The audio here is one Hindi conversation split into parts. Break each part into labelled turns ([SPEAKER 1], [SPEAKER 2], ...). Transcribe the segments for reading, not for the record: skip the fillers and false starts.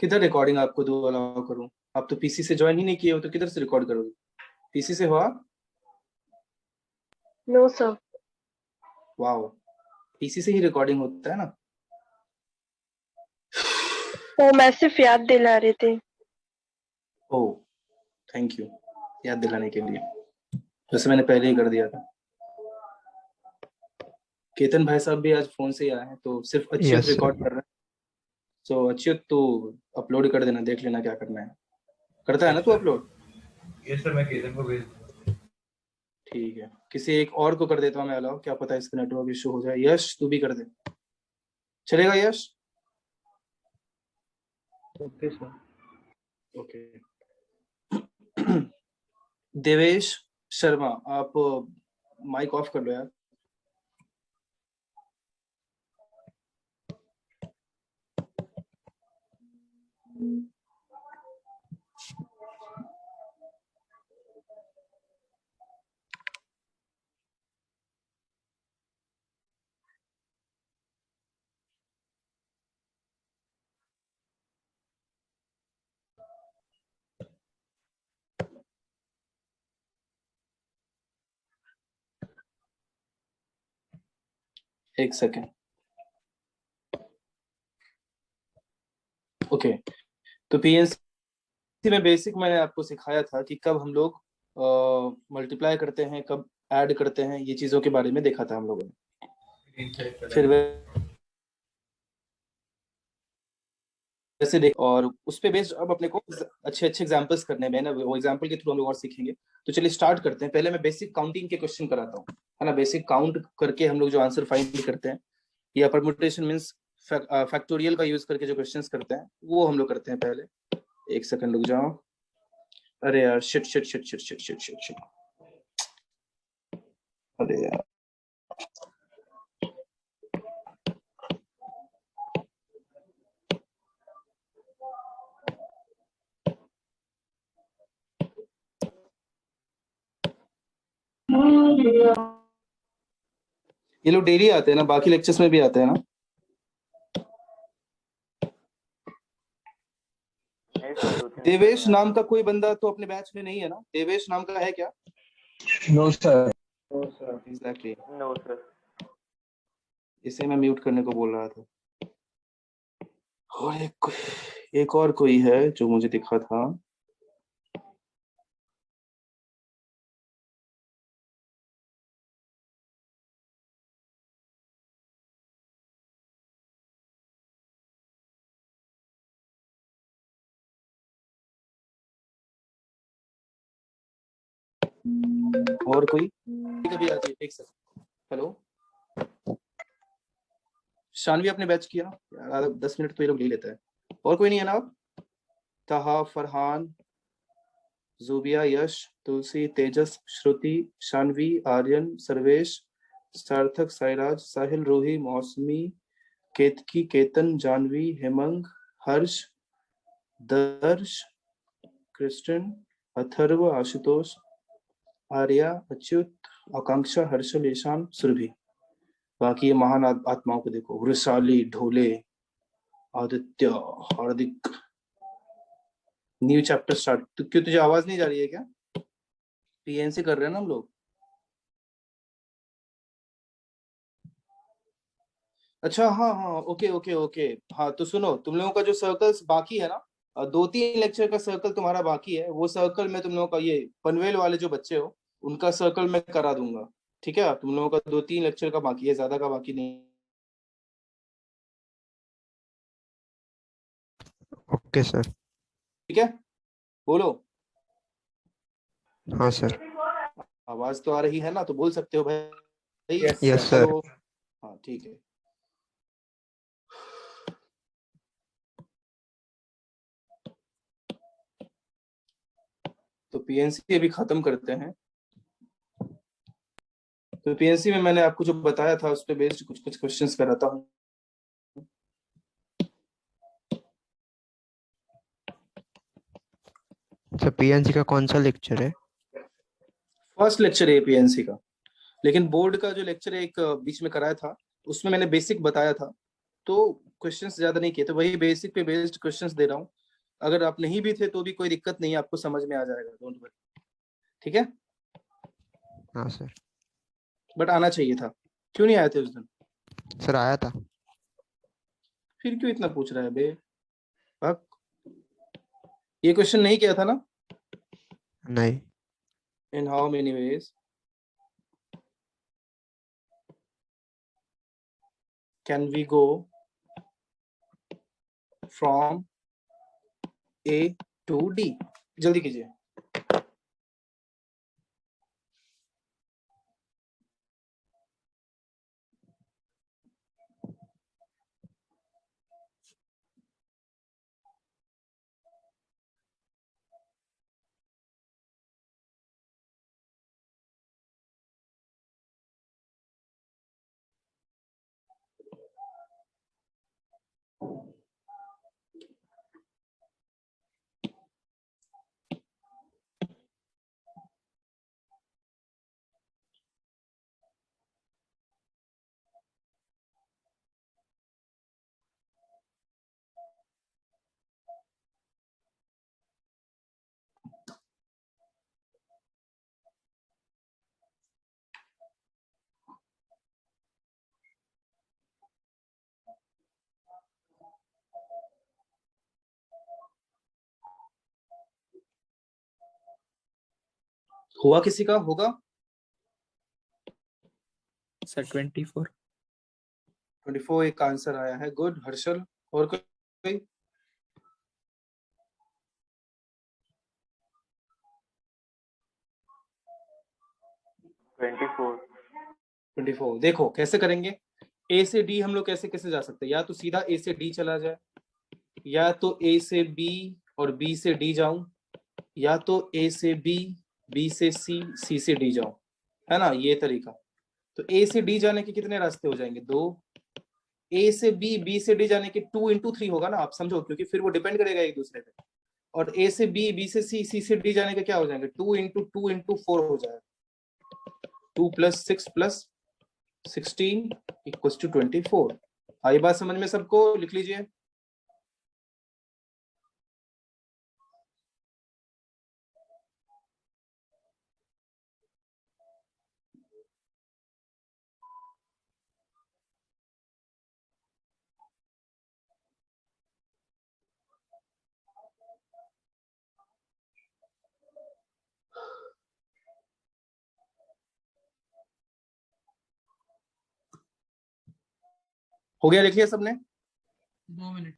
[SPEAKER 1] किधर रिकॉर्डिंग आपको दो अलाउ करूं? आप तो पीसी से ज्वाइन ही नहीं किए हो, तो किधर से रिकॉर्ड करोगे? पीसी से हो आप?
[SPEAKER 2] No sir.
[SPEAKER 1] वाओ, पीसी से ही रिकॉर्डिंग होता है ना?
[SPEAKER 2] वो मैं सिर्फ याद दिला रही थी।
[SPEAKER 1] ओह, थैंक यू याद दिलाने के लिए। वैसे मैंने पहले ही कर दिया था। केतन भाई साहब भी आज फोन से ही आए हैं, तो सिर्फ अच्युत
[SPEAKER 3] यस
[SPEAKER 1] रिकॉर्ड
[SPEAKER 3] सर।
[SPEAKER 1] कर रहे हैं। सो अच्युत, तो अपलोड कर देना, देख लेना क्या करना है। करता है ना तू अपलोड?
[SPEAKER 4] यस सर, मैं केतन को भेज दूंगा।
[SPEAKER 1] ठीक है, किसी एक और को कर देता हूँ मैं अलाउ, क्या पता इसका नेटवर्क इशू हो जाए। यश, तू भी कर दे, चलेगा Yash?
[SPEAKER 4] Okay sir.
[SPEAKER 1] Okay. Devesh Sharma, आप माइक ऑफ कर लो यार। एक सेकेंड। ओके, तो पीएनसी में बेसिक मैंने आपको सिखाया था कि कब हम लोग मल्टीप्लाई करते हैं, कब ऐड करते हैं, ये चीजों के बारे में देखा था हम लोगों ने। फिर वैसे देख, और उस पे बेस्ड अब अपने को अच्छे अच्छे एग्जांपल्स करने में ना, वो एग्जांपल के थ्रू हम लोग और सीखेंगे। तो चलिए स्टार्ट करते हैं। पहले मैं बेसिक काउंटिंग के क्वेश्चन कराता हूँ, है ना। बेसिक काउंट करके हम लोग जो आंसर फाइंड करते हैं, या परमुटेशन मींस फैक्टोरियल का यूज करके जो क्वेश्चंस करते हैं, वो हम लोग करते हैं पहले। एक सेकंड रुक जाओ। अरे यार, shit shit shit shit shit shit shit shit, अरे यार। ये लोग डेली आते हैं ना, बाकी लेक्चर्स में भी आते हैं ना? देवेश नाम का कोई बंदा तो अपने बैच में नहीं है ना? देवेश नाम का है क्या?
[SPEAKER 3] No sir.
[SPEAKER 1] Exactly,
[SPEAKER 5] no sir.
[SPEAKER 1] इसे मैं म्यूट करने को बोल रहा था। और एक और कोई है जो मुझे दिखा था। और कोई कभी आती है? एक सेकंड। हेलो, शानवी अपने बैच किया यार, 10 मिनट तो ये लोग ले लेता है। और कोई नहीं है ना? अब तहा, फरहान, जुबिया, यश, तुलसी, तेजस, श्रुति, शानवी, आर्यन, सर्वेश, सार्थक, साइराज, साहिल, रूही, मौसमी, केतकी, केतन, जानवी, हेमंग, हर्ष, दर्श, क्रिस्टन, अथर्व, आशुतोष, आर्या, अच्युत, आकांक्षा, हर्षल, ईशान, सुरभि। बाकी ये महान आत्माओं को देखो, Vrishali, Dhole, Aditya, Hardik. New chapter start. तो क्यों तुझे आवाज नहीं जा रही है क्या? पीएनसी कर रहे हैं ना हम लोग। अच्छा, हाँ हाँ, ओके ओके ओके। हाँ तो सुनो, तुम लोगों का जो सर्कल्स बाकी है ना, 2-3 लेक्चर का सर्कल तुम्हारा बाकी है। वो सर्कल में तुम लोगों का, ये पनवेल वाले जो बच्चे हो, उनका सर्कल मैं करा दूंगा। ठीक है, तुम लोगों का 2-3 लेक्चर का बाकी है, ज्यादा का बाकी नहीं।
[SPEAKER 3] Okay sir.
[SPEAKER 1] ठीक है, बोलो।
[SPEAKER 3] हाँ सर।
[SPEAKER 1] आवाज तो आ रही है ना, तो बोल सकते हो भाई।
[SPEAKER 3] Yes sir.
[SPEAKER 1] हेलो, हाँ ठीक है। तो पीएनसी अभी खत्म करते हैं। तो पीएनसी में मैंने आपको जो बताया था उस पर बेस्ड कुछ कुछ क्वेश्चंस कराता हूँ।
[SPEAKER 3] सर पीएनसी का कौन सा लेक्चर है?
[SPEAKER 1] फर्स्ट लेक्चर है पीएनसी का, लेकिन बोर्ड का जो लेक्चर एक बीच में कराया था, उसमें मैंने बेसिक बताया था। तो क्वेश्चंस ज्यादा नहीं किए, तो वही बेसिक पे बेस्ड क्वेश्चंस दे रहा हूँ। अगर आप नहीं भी थे तो भी कोई दिक्कत नहीं है, आपको समझ में आ जाएगा, डोंट वरी। ठीक है,
[SPEAKER 3] हाँ सर।
[SPEAKER 1] बट आना चाहिए था। क्यों नहीं आए थे उस दिन?
[SPEAKER 3] सर आया था।
[SPEAKER 1] फिर क्यों इतना पूछ रहा है बे? भाग। ये क्वेश्चन नहीं किया था ना?
[SPEAKER 3] नहीं।
[SPEAKER 1] In how many ways can we go from A to D? जल्दी कीजिए। हुआ किसी का होगा?
[SPEAKER 5] सर 24।
[SPEAKER 1] 24 एक आंसर आया है, गुड हर्षल। और कोई?
[SPEAKER 6] Twenty four.
[SPEAKER 1] 24। देखो कैसे करेंगे। ए से डी हम लोग कैसे कैसे जा सकते हैं, या तो सीधा ए से डी चला जाए, या तो ए से बी और बी से डी जाऊं, या तो ए से बी, बी से सी, सी से डी जाऊं, है ना ये तरीका। तो ए से डी जाने के कितने रास्ते हो जाएंगे? 2। ए से बी, बी से डी जाने के 2 × 3 होगा ना, आप समझो, क्योंकि फिर वो डिपेंड करेगा एक दूसरे पे। और ए से बी, बी से सी, सी से डी जाने के क्या हो जाएंगे? 2 × 2 × 4 हो जाएगा। 2 + 6 + 16 = 24। आई बात समझ में सबको? लिख लीजिए। हो गया? लिख लिया सबने?
[SPEAKER 5] 2 minute.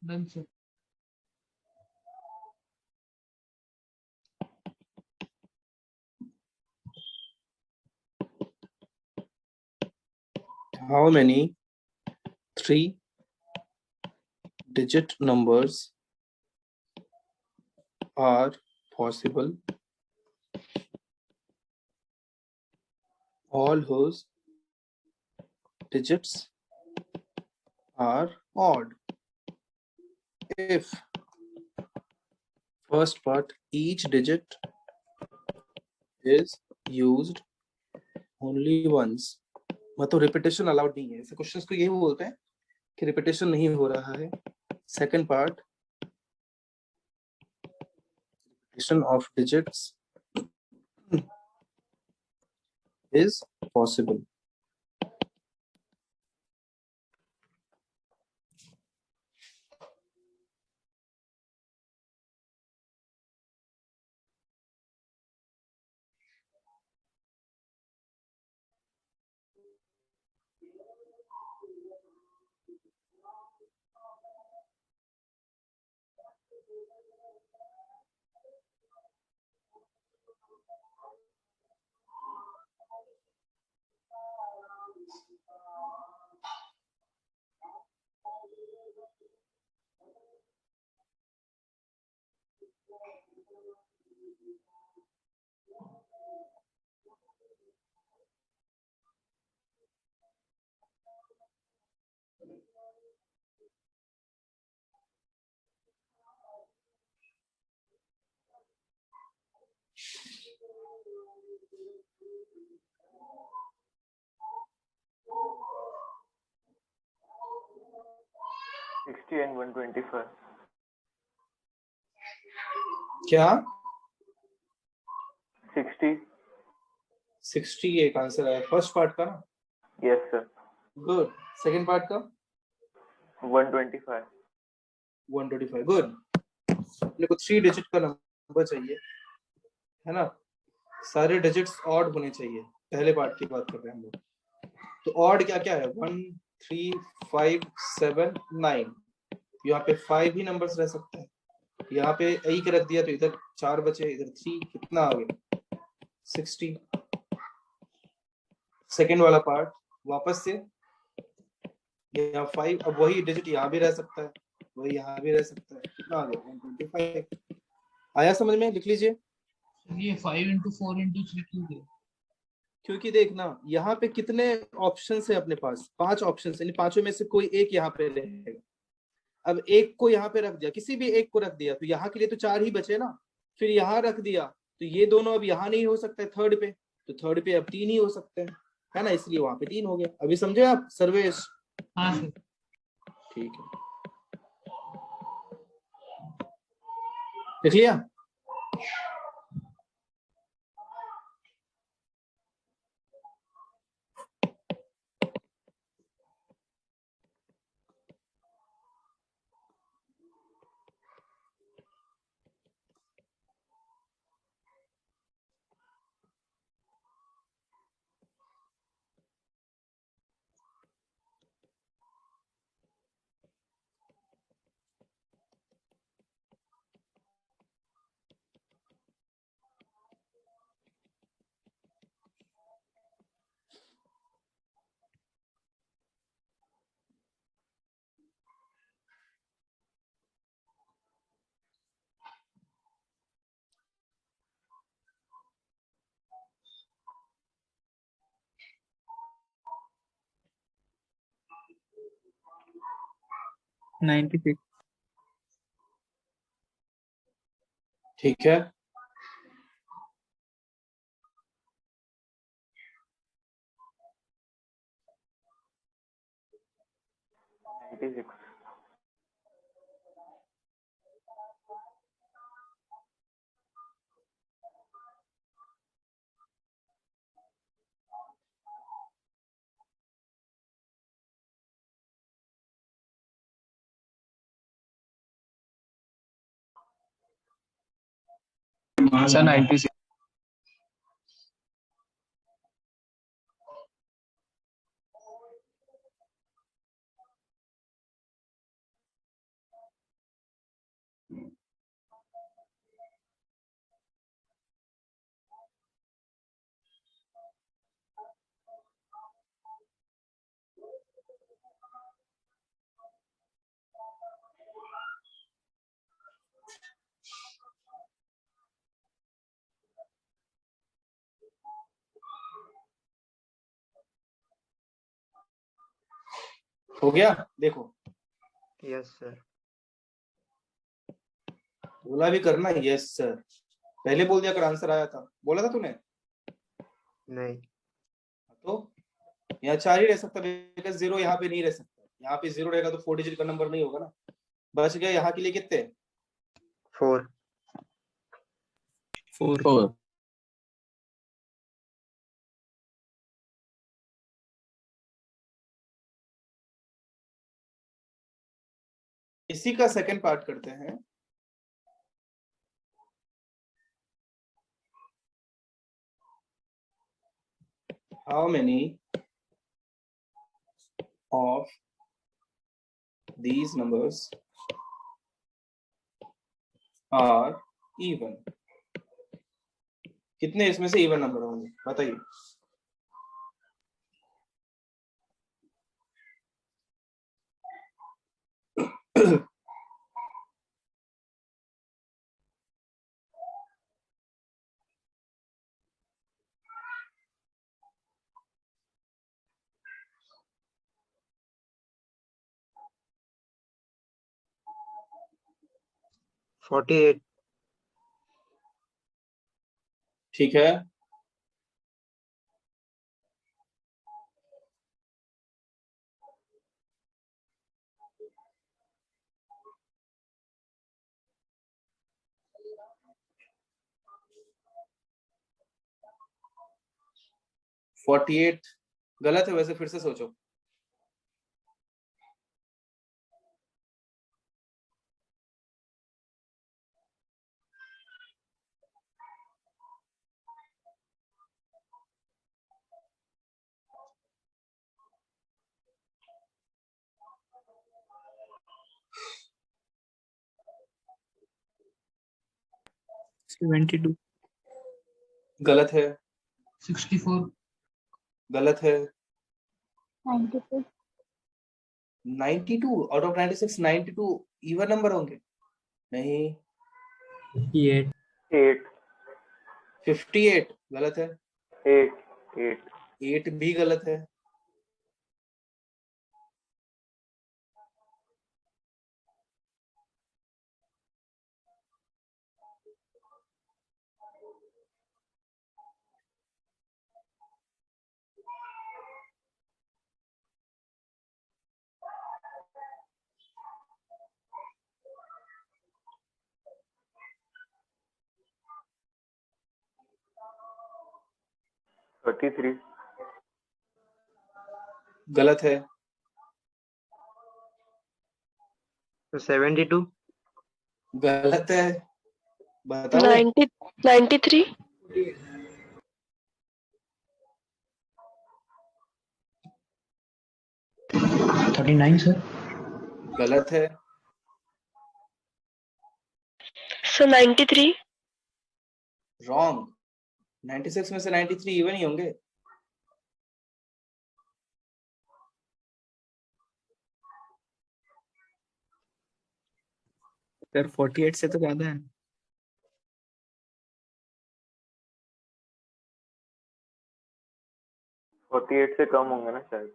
[SPEAKER 5] Done sir.
[SPEAKER 1] How many 3-digit numbers are possible, all whose digits are odd, if first part each digit is used only once? मतलब रिपीटेशन अलाउड नहीं है, ऐसे क्वेश्चंस को यही बोलते हैं कि रिपीटेशन नहीं हो रहा है। Second part, repetition of digits is possible।
[SPEAKER 6] 60 and 125.
[SPEAKER 1] क्या
[SPEAKER 6] 60.
[SPEAKER 1] 60 एक आंसर है फर्स्ट पार्ट का ना.
[SPEAKER 6] Yes sir.
[SPEAKER 1] Good. Second part का
[SPEAKER 6] 125.
[SPEAKER 1] 125. गुड. अपने को 3 डिजिट का नंबर चाहिए है ना. सारे डिजिट्स ऑड होने चाहिए. पहले पार्ट की बात कर रहे हैं हम लोग. तो ऑड क्या क्या है 1 3 5 7 9. यहाँ पे 5 ही नंबर्स रह सकते हैं. यहाँ पे 1 रख दिया तो इधर 4 बचे, इधर 3, कितना आ गया 60. सेकेंड वाला पार्ट वापस से यहाँ 5. अब वही डिजिट यहाँ भी रह सकता है, वही यहाँ भी रह सकता है. कितना आ गया 125. आया समझ में? लिख लीजिए.
[SPEAKER 5] ये 5 into 4 into 3 क्यों दिया?
[SPEAKER 1] क्योंकि देखना यहाँ पे कितने ऑप्शन है अपने पास. 5 ऑप्शन है, पांचों में से कोई एक यहाँ पे रहेगा. अब एक को यहाँ पे रख दिया, किसी भी एक को रख दिया तो यहाँ के लिए तो 4 ही बचे ना. फिर यहाँ रख दिया तो ये दोनों अब यहाँ नहीं हो सकता है थर्ड पे, तो थर्ड पे अब 3 ही हो सकते हैं है ना. इसलिए वहां पे 3 हो गया. अभी समझे आप सर्वेश?
[SPEAKER 5] हाँ सर.
[SPEAKER 1] ठीक है. लिख लिया? ठीक है.
[SPEAKER 6] 96.
[SPEAKER 5] सर 96.
[SPEAKER 1] हो गया. देखो
[SPEAKER 3] यस सर.
[SPEAKER 1] बोला भी करना यस सर. पहले बोल दिया अगर आंसर आया था. बोला था तूने?
[SPEAKER 3] नहीं.
[SPEAKER 1] तो यहाँ 4 ही रह सकता है, 0 यहाँ पे नहीं रह सकता. यहाँ पे 0 रहेगा तो 4 डिजिट का नंबर नहीं होगा ना. बच गया यहाँ के लिए कितने
[SPEAKER 3] 4.
[SPEAKER 5] 4.
[SPEAKER 1] इसी का सेकंड पार्ट करते हैं. How many of these numbers are even. कितने इसमें से इवन नंबर होंगे बताइए.
[SPEAKER 3] $48.
[SPEAKER 1] ठीक है. 48 गलत है वैसे, फिर से सोचो।
[SPEAKER 5] सेवेंटी टू
[SPEAKER 1] गलत है,
[SPEAKER 5] 64
[SPEAKER 1] गलत है।
[SPEAKER 2] 92
[SPEAKER 1] 92 आउट ऑफ 96, 92 इवन नंबर होंगे? नहीं।
[SPEAKER 4] 58
[SPEAKER 6] 8
[SPEAKER 1] 58 गलत है।
[SPEAKER 6] 8 8
[SPEAKER 1] 8 भी गलत है।
[SPEAKER 6] थर्टी थ्री
[SPEAKER 1] गलत है।
[SPEAKER 3] तो 72
[SPEAKER 1] गलत है। बताओ।
[SPEAKER 2] 90 93
[SPEAKER 5] 39 सर।
[SPEAKER 1] गलत है।
[SPEAKER 2] सो 93
[SPEAKER 1] रॉन्ग। 96 में से 93 इवन ही होंगे।
[SPEAKER 5] सर 48 से तो ज्यादा है।
[SPEAKER 6] 48 से कम होंगे ना शायद।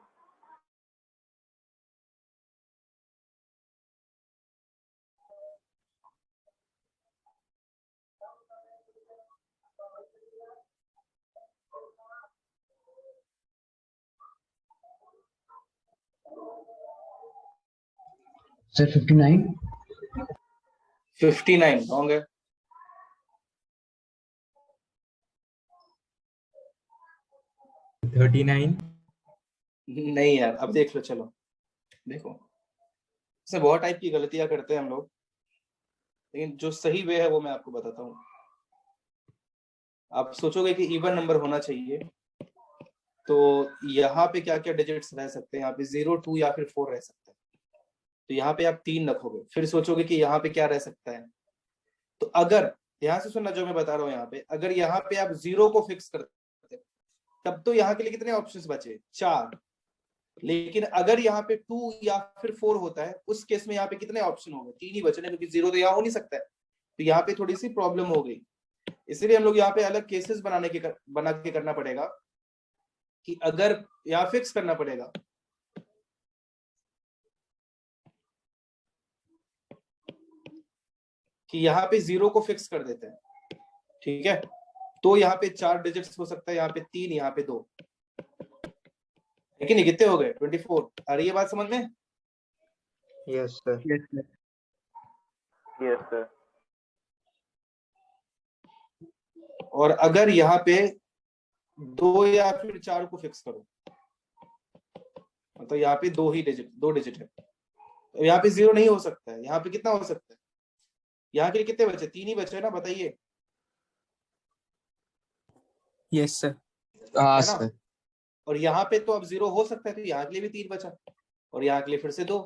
[SPEAKER 5] सर 59
[SPEAKER 1] 59 रॉन्ग है।
[SPEAKER 4] 39
[SPEAKER 1] नहीं यार, अब देख लो, चलो देखो, इसमें बहुत टाइप की गलतियां करते हैं हम लोग, लेकिन जो सही वे है वो मैं आपको बताता हूँ। आप सोचोगे कि इवन नंबर होना चाहिए, तो यहाँ पे क्या क्या डिजिट्स रह सकते हैं? यहाँ पे 0 2 या फिर 4 रह सकते हैं। तो यहाँ पे आप 3 रखोगे, फिर सोचोगे कि यहाँ पे क्या रह सकता है। तो अगर यहाँ से सुनना जो मैं बता रहा हूँ, यहाँ पे अगर यहाँ पे आप 0 को फिक्स करते तब तो यहाँ के लिए कितने ऑप्शंस बचे? 4। लेकिन अगर यहाँ पे 2 या फिर 4 होता है, उस केस में यहाँ पे कितने ऑप्शन हो गए? 3 ही बचे ना, क्योंकि 0 तो यहाँ हो नहीं सकता है। तो यहाँ पे थोड़ी सी प्रॉब्लम हो गई, इसलिए हम लोग यहाँ पे अलग केसेस बना के करना पड़ेगा, कि अगर यहाँ फिक्स करना पड़ेगा कि यहाँ पे 0 को फिक्स कर देते हैं, ठीक है? तो यहाँ पे 4 डिजिट्स हो सकता है, यहाँ पे 3, यहाँ पे 2, लेकिन कितने हो गए? 24। आ रही है बात समझ में?
[SPEAKER 3] Yes sir.
[SPEAKER 4] Yes sir.
[SPEAKER 6] Yes sir.
[SPEAKER 1] और अगर यहाँ पे 2 या फिर 4 को फिक्स करो, तो यहाँ पे 2 डिजिट है, तो यहाँ पे 0 नहीं हो सकता है। यहाँ पे कितना हो सकता है? यहाँ के लिए कितने बचे? 3 ही बचे ना, बताइए।
[SPEAKER 5] Yes sir.
[SPEAKER 1] है ना? और यहाँ पे तो अब 0 हो सकता है, तो यहाँ के लिए भी 3 बचा, और यहाँ के लिए फिर से 2।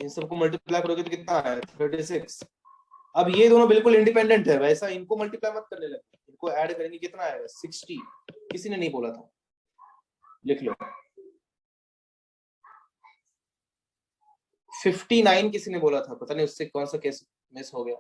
[SPEAKER 1] इन सबको मल्टीप्लाई करोगे तो कितना है? 36। अब ये दोनों बिल्कुल इंडिपेंडेंट है, वैसा इनको मल्टीप्लाई मत करने लगे, इनको ऐड करेंगे, कितना आएगा? 60। किसी ने नहीं बोला था, लिख लो। 59 किसी ने बोला था, पता नहीं उससे कौन सा केस मिस हो गया।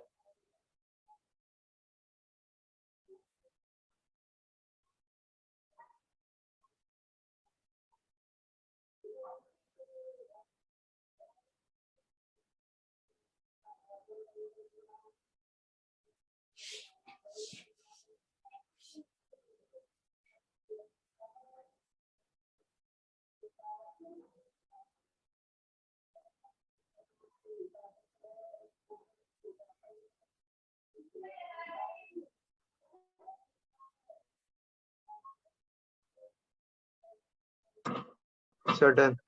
[SPEAKER 3] Sir, done.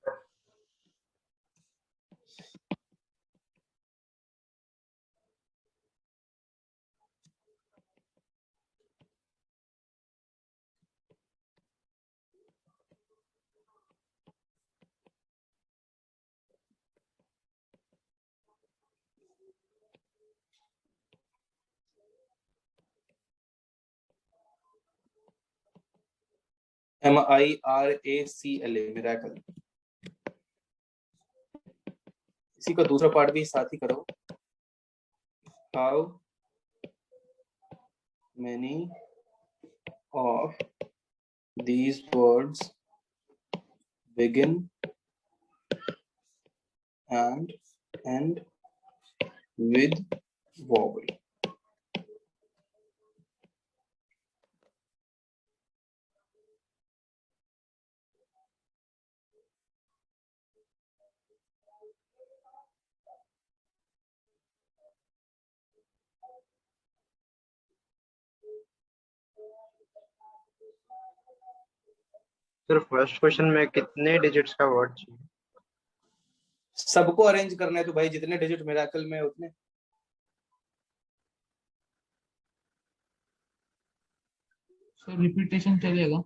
[SPEAKER 1] MIRACLA miracle. इसी का दूसरा पार्ट भी साथ ही करो। How many of these words begin and end with vowel?
[SPEAKER 3] Sir first question में कितने डिजिट्स का वर्ड चाहिए?
[SPEAKER 1] सबको अरेंज करना है तो भाई जितने डिजिट मिरेकल में है उतने।
[SPEAKER 5] सर रिपीटेशन चलेगा?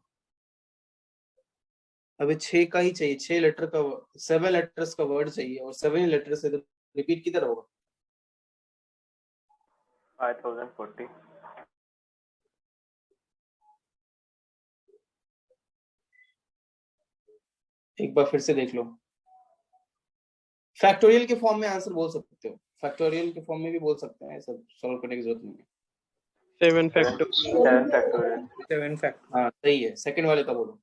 [SPEAKER 1] अभी 6 का ही चाहिए, 6 लेटर का, 7 लेटर्स का वर्ड चाहिए और 7 लेटर से तो रिपीट किधर होगा?
[SPEAKER 6] 5040।
[SPEAKER 1] एक बार फिर से देख लो। फैक्टोरियल के फॉर्म में आंसर बोल सकते हो, फैक्टोरियल के फॉर्म में भी बोल सकते हैं, सब सॉल्व करने की जरूरत नहीं है।
[SPEAKER 3] 7 फैक्टोरियल।
[SPEAKER 6] 7 फैक्टोरियल।
[SPEAKER 1] 7 फैक्ट, हाँ सही है। सेकंड वाले का बोलो।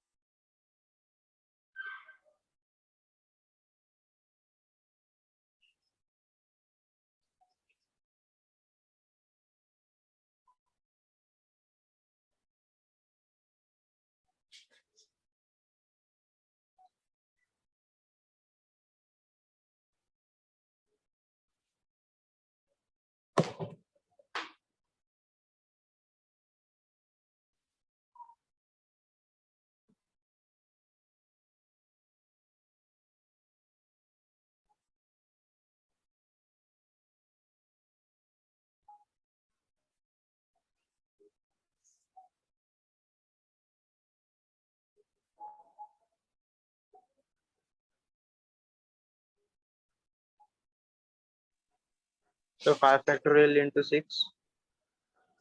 [SPEAKER 3] तो 5 फैक्टोरियल into 6।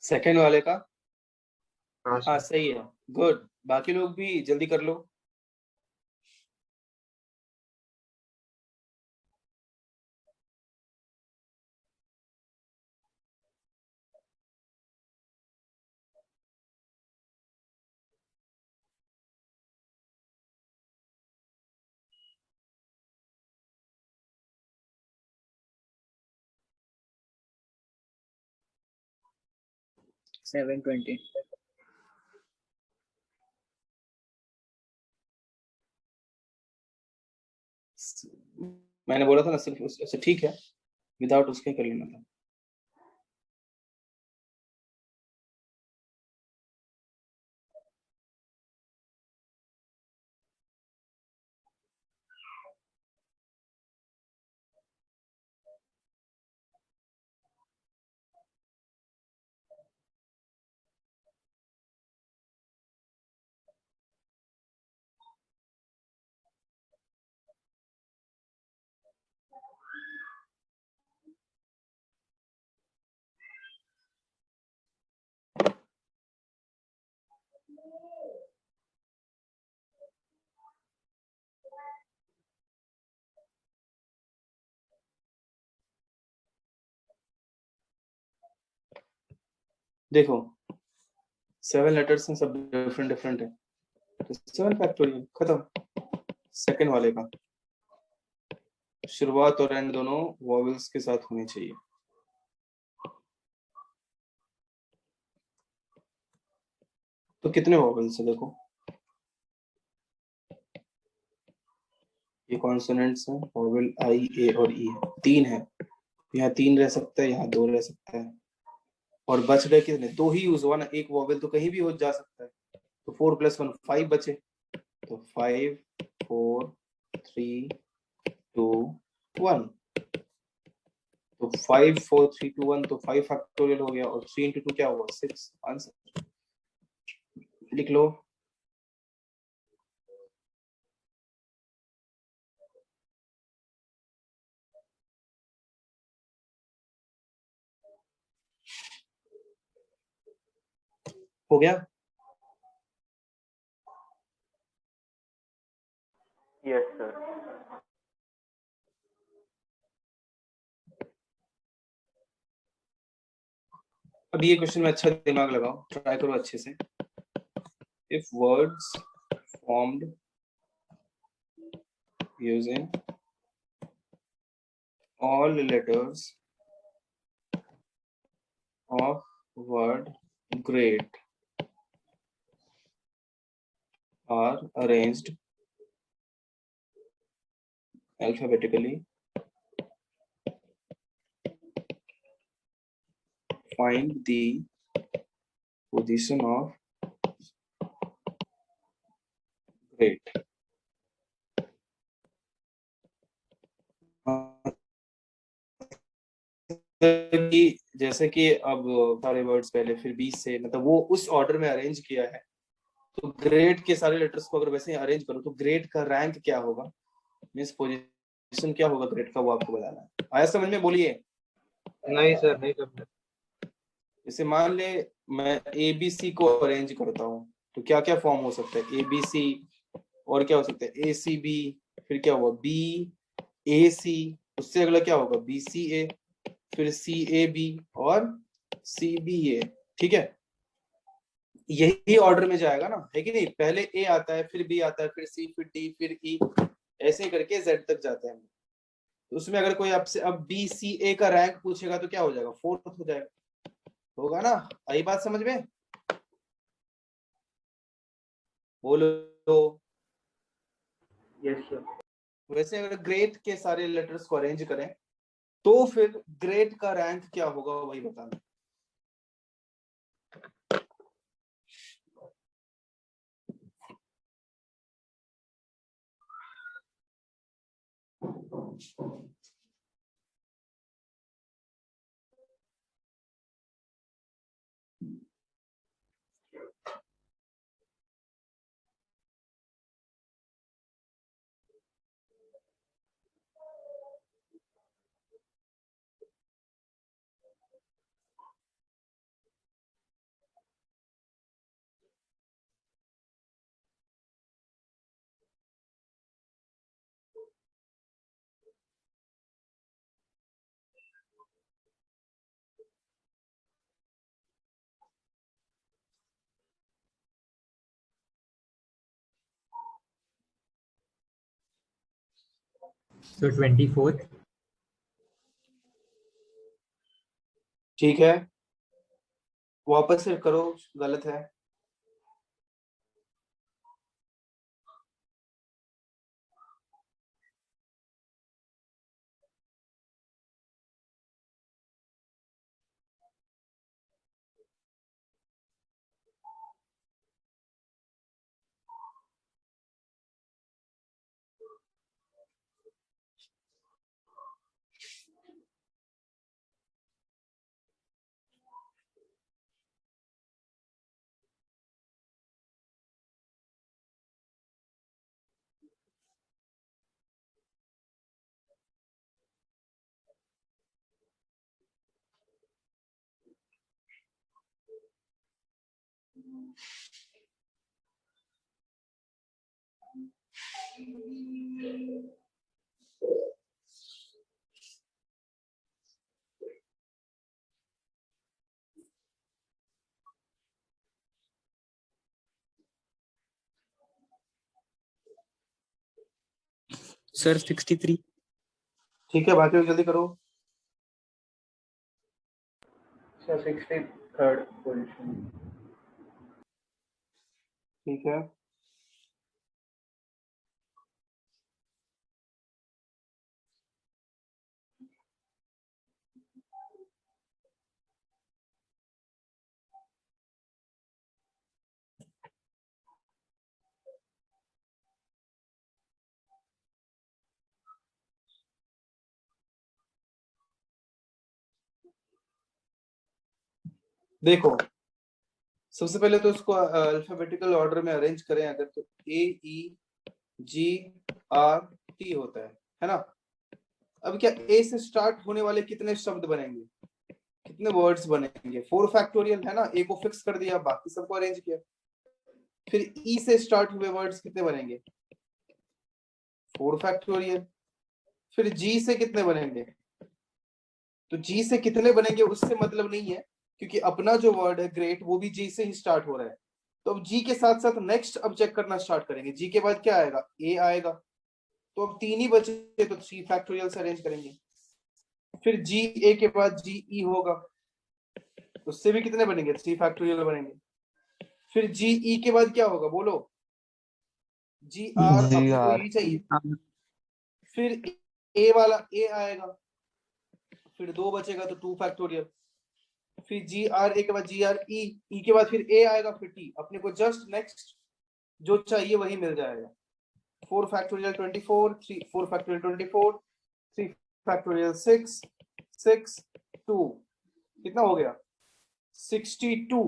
[SPEAKER 1] सेकंड वाले का,
[SPEAKER 3] हाँ
[SPEAKER 1] हाँ
[SPEAKER 3] सर।
[SPEAKER 1] सही है, गुड। बाकी लोग भी जल्दी कर लो।
[SPEAKER 5] सेवन 20।
[SPEAKER 1] मैंने बोला था ना सिर्फ अच्छा ठीक है, विदाउट उसके कर लेना था। देखो 7 लेटर्स हैं, सब डिफरेंट डिफरेंट है, तो 7 फैक्टोरियल खत्म। सेकंड वाले का शुरुआत और एंड दोनों वॉवेल्स के साथ होनी चाहिए। तो कितने वॉवेल्स है देखो, ये कॉन्सोनेंट्स हैं, वॉवेल आई, ए और ई है, 3 है। यहाँ 3 रह सकता है, यहाँ 2 रह सकता है, और बच गए कितने? 2 ही यूज हुआ ना, एक वॉवेल तो कहीं भी हो जा सकता है, तो 4 + 1 5 बचे, तो 5 4 3 2 1, तो 5 4 3 2 1, तो 5 फैक्टोरियल हो गया, और 3 into 2 क्या हुआ, 6। आंसर लिख लो। हो गया।
[SPEAKER 6] Yes, sir.
[SPEAKER 1] अब ये क्वेश्चन में अच्छा दिमाग लगाओ, ट्राई करो अच्छे से। If words formed using all letters of word great are arranged alphabetically, find the position of great। जैसे कि अब सारे वर्ड्स पहले फिर 20 से, मतलब वो उस ऑर्डर में अरेंज किया है, तो ग्रेड के सारे लेटर्स को अगर वैसे ही अरेंज करो तो ग्रेड का रैंक क्या होगा, मींस पोजीशन क्या होगा ग्रेड का, वो आपको बताना है। आया समझ में? बोलिए।
[SPEAKER 3] नहीं सर, नहीं समझा।
[SPEAKER 1] जैसे मान ले मैं ABC को अरेंज करता हूँ, तो क्या क्या फॉर्म हो सकता है, ABC, और क्या हो सकता है, ACB, फिर क्या हुआ BAC, उससे अगला क्या होगा BCA, फिर CAB और CBA। ठीक है, यही ऑर्डर में जाएगा ना, है कि नहीं? पहले A आता है, फिर B आता है, फिर C, फिर D, फिर E, ऐसे करके Z तक जाते हैं। तो उसमें अगर कोई आपसे अब BCA का रैंक पूछेगा तो क्या हो जाएगा, 4th हो जाएगा, होगा ना? आई बात समझ में? बोलो।
[SPEAKER 3] Yes sir.
[SPEAKER 1] वैसे अगर ग्रेड के सारे लेटर्स को अरेंज करें तो फिर ग्रेड का रैंक क्या होगा वही बताना।
[SPEAKER 4] So 24th.
[SPEAKER 1] ठीक है, वापस से करो, गलत है।
[SPEAKER 5] सर 63।
[SPEAKER 1] ठीक है, बाकी लोग जल्दी करो।
[SPEAKER 3] Sir 63rd position.
[SPEAKER 1] ठीक है, देखो सबसे पहले तो इसको अल्फाबेटिकल ऑर्डर में अरेंज करें अगर, तो ए ई जी आर टी होता है ना। अब क्या ए से स्टार्ट होने वाले कितने शब्द बनेंगे, कितने वर्ड्स बनेंगे? 4 फैक्टोरियल है ना, ए को फिक्स कर दिया, बाकी सबको अरेंज किया। फिर ई से स्टार्ट हुए वर्ड्स कितने बनेंगे? 4 फैक्टोरियल। फिर जी से कितने बनेंगे? तो जी से कितने बनेंगे उससे मतलब नहीं है, क्योंकि अपना जो वर्ड है ग्रेट वो भी जी से ही स्टार्ट हो रहा है। तो अब जी के साथ साथ नेक्स्ट अब चेक करना स्टार्ट करेंगे। जी के बाद क्या आएगा? ए आएगा। तो अब 3 ही बचे, तो 3 फैक्टोरियल से अरेंज करेंगे। फिर जी ए के बाद जी ई होगा, उससे भी कितने बनेंगे? 3 फैक्टोरियल बनेंगे। फिर जी ई के बाद क्या होगा बोलो? जी आर, अपने को यही चाहिए। फिर ए वाला ए आएगा, फिर 2 बचेगा तो 2 फैक्टोरियल। फिर जी आर ए के बाद जी आर ई, ई के बाद फिर ए आएगा, फिर टी। अपने को जस्ट नेक्स्ट जो चाहिए वही मिल जाएगा। 4 फैक्टोरियल 24, 4 फैक्टोरियल 24, 3 फैक्टोरियल 6, 6 2, कितना हो गया? 62।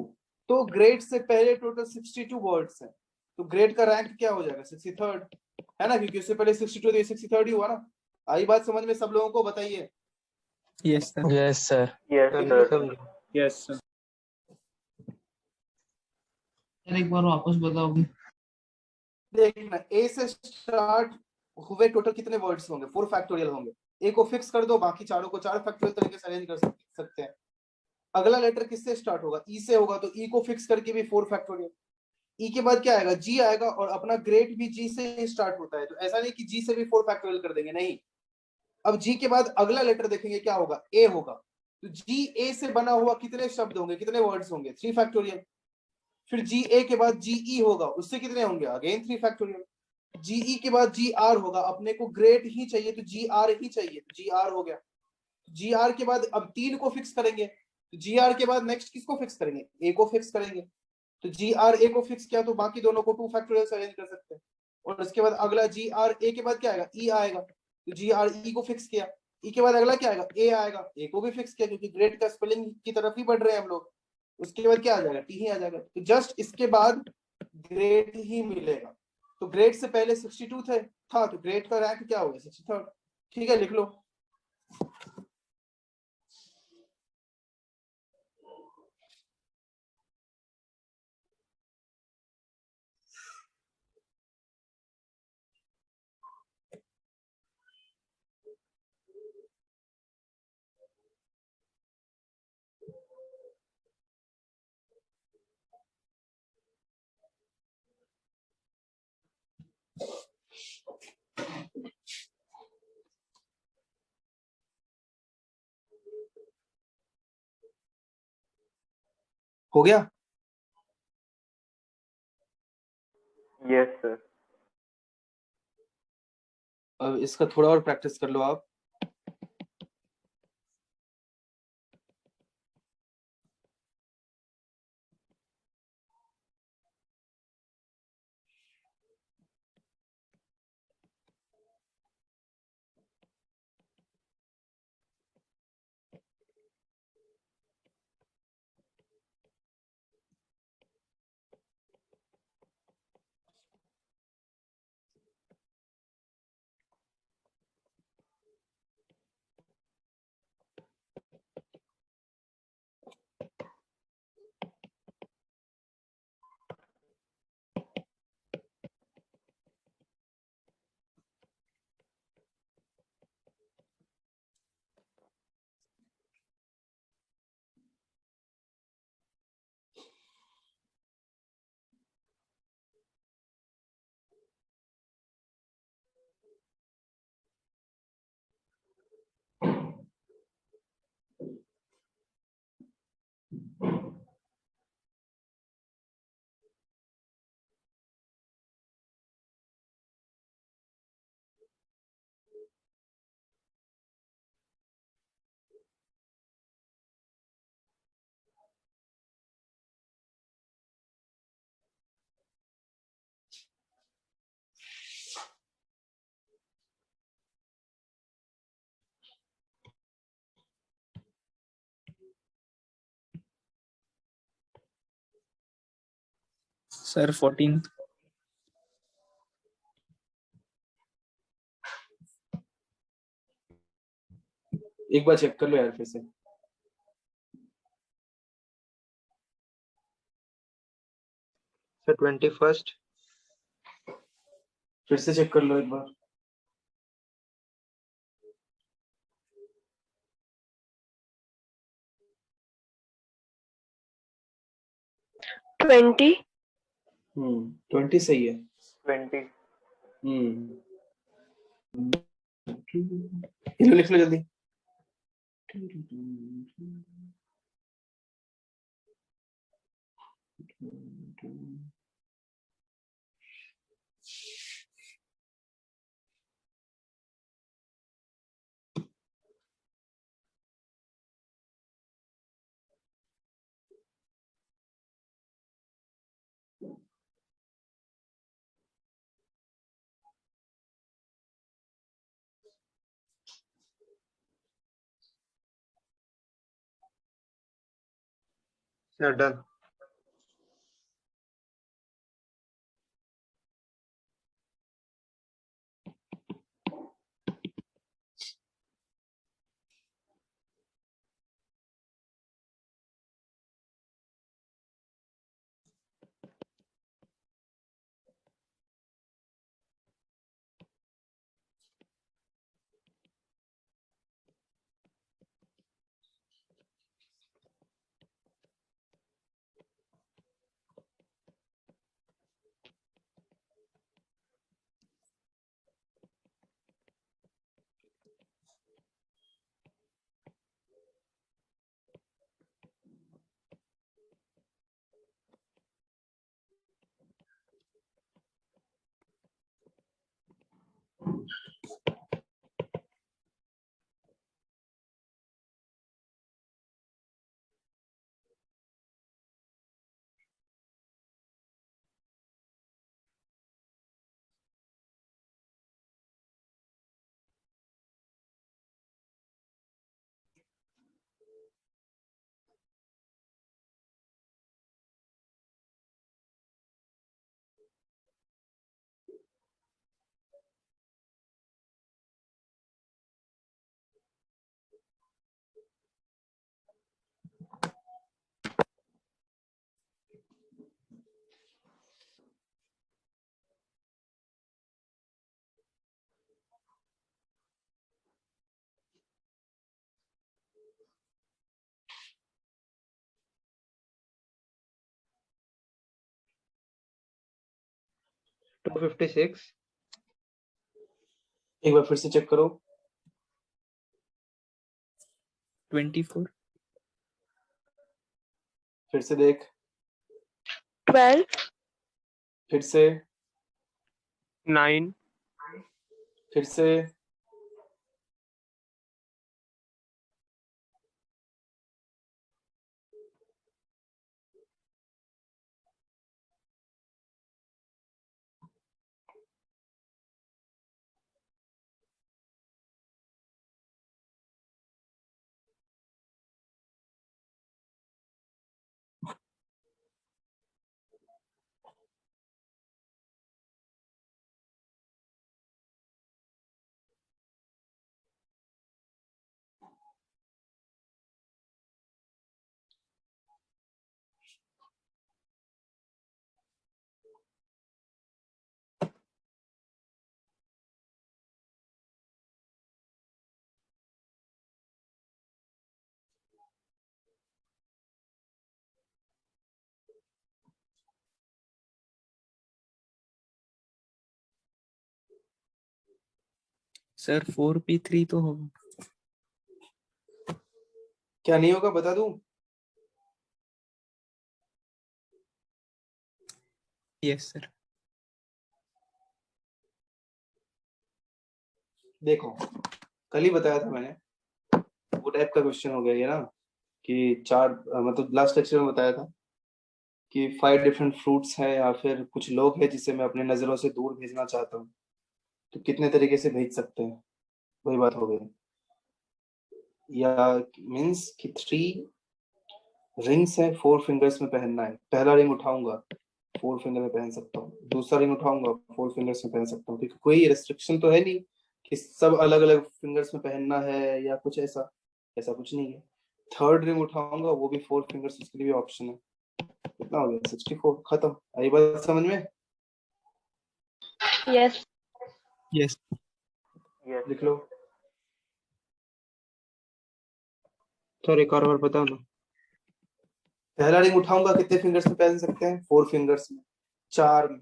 [SPEAKER 1] तो ग्रेड से पहले टोटल 62 वर्ड्स हैं। तो ग्रेड का रैंक क्या हो जाएगा? 63rd है ना, क्योंकि उससे पहले 62 तो 63rd ही हुआ ना। आई बात समझ में सब लोगों को? बताइए।
[SPEAKER 5] Yes sir.
[SPEAKER 7] Yes sir.
[SPEAKER 6] Yes,
[SPEAKER 3] sir
[SPEAKER 6] sir.
[SPEAKER 5] Yes sir. एक बार वापस बताओगे?
[SPEAKER 1] देखना, ए से स्टार्ट हुए टोटल कितने वर्ड्स होंगे? 4 फैक्टोरियल होंगे। ए को फिक्स कर दो, बाकी चारों को 4 फैक्टोरियल तरीके से अरेंज कर सकते हैं। अगला लेटर किससे स्टार्ट होगा? ई से होगा, तो ई को फिक्स करके भी 4 फैक्टोरियल। ई के बाद क्या आएगा? जी आएगा, और अपना ग्रेड भी जी से ही स्टार्ट होता है, तो ऐसा नहीं कि जी से भी 4 फैक्टोरियल कर देंगे, नहीं। अब जी के बाद अगला लेटर देखेंगे क्या होगा? ए होगा। तो जी ए से बना हुआ कितने शब्द होंगे, कितने वर्ड्स होंगे? 3 फैक्टोरियल। फिर जी ए के बाद जी ई होगा, उससे कितने होंगे? Again 3 factorial. जी ई के बाद जी आर होगा, अपने को ग्रेड ही चाहिए तो जी आर ही चाहिए, तो जी आर हो गया। जी आर के बाद अब 3 को फिक्स करेंगे, तो जी आर के बाद नेक्स्ट किसको फिक्स करेंगे? ए को फिक्स करेंगे। तो जी आर ए को फिक्स किया, तो बाकी दोनों को 2 फैक्टोरियल से अरेंज कर सकते हैं। और उसके बाद अगला जी आर ए के बाद क्या आएगा? ई आएगा, तो जी आर ई को फिक्स किया। ई के बाद अगला क्या आएगा? ए आएगा, ए को भी फिक्स किया, क्योंकि ग्रेड का स्पेलिंग की तरफ ही बढ़ रहे हैं हम लोग। उसके बाद क्या आ जाएगा? टी ही आ जाएगा। तो जस्ट इसके बाद ग्रेड ही मिलेगा। तो ग्रेड से पहले 62 था, तो ग्रेड का रैंक क्या होगा? 63rd। ठीक है, लिख लो। हो गया?
[SPEAKER 6] Yes, sir.
[SPEAKER 1] अब इसका थोड़ा और प्रैक्टिस कर लो आप।
[SPEAKER 5] सर 14.
[SPEAKER 1] एक बार चेक कर लो यार फिर से।
[SPEAKER 3] Sir 21st।
[SPEAKER 1] फिर से चेक कर लो एक बार।
[SPEAKER 2] ट्वेंटी
[SPEAKER 1] 20 सही है।
[SPEAKER 6] 20.
[SPEAKER 1] लिख लो जल्दी।
[SPEAKER 3] Sir done. टू 56।
[SPEAKER 1] एक बार फिर से चेक करो।
[SPEAKER 5] 24.
[SPEAKER 1] फिर से देख।
[SPEAKER 2] 12.
[SPEAKER 1] फिर से।
[SPEAKER 6] 9.
[SPEAKER 1] फिर से।
[SPEAKER 5] सर 4p3 तो होगा।
[SPEAKER 1] क्या नहीं होगा बता दूं?
[SPEAKER 5] Yes sir.
[SPEAKER 1] देखो कल ही बताया था मैंने, वो टाइप का क्वेश्चन हो गया ये ना, कि चार मतलब लास्ट लेक्चर में बताया था कि 5 डिफरेंट फ्रूट्स हैं या फिर कुछ लोग हैं जिसे मैं अपने नजरों से दूर भेजना चाहता हूँ, तो कितने तरीके से भेज सकते हैं, वही बात हो गई। या मीन्स कि 3 रिंग्स हैं 4 फिंगर्स में पहनना है, पहला रिंग उठाऊंगा 4 फिंगर में पहन सकता हूँ, दूसरा रिंग उठाऊंगा 4 फिंगर्स में पहन सकता हूँ, क्योंकि कोई रेस्ट्रिक्शन तो है नहीं कि सब अलग अलग फिंगर्स में पहनना है या कुछ ऐसा, ऐसा कुछ नहीं है। थर्ड रिंग उठाऊंगा वो भी 4 फिंगर्स, उसके लिए भी ऑप्शन है। कितना हो गया 64, खत्म। आई बात समझ में?
[SPEAKER 2] Yes.
[SPEAKER 5] Yes.
[SPEAKER 6] Yes,
[SPEAKER 1] लिख
[SPEAKER 6] sir.
[SPEAKER 1] लो।
[SPEAKER 3] सर एक और बार बताओ ना।
[SPEAKER 1] पहला रिंग उठाऊंगा कितने फिंगर्स में पहन सकते हैं? 4 फिंगर्स में, 4 में।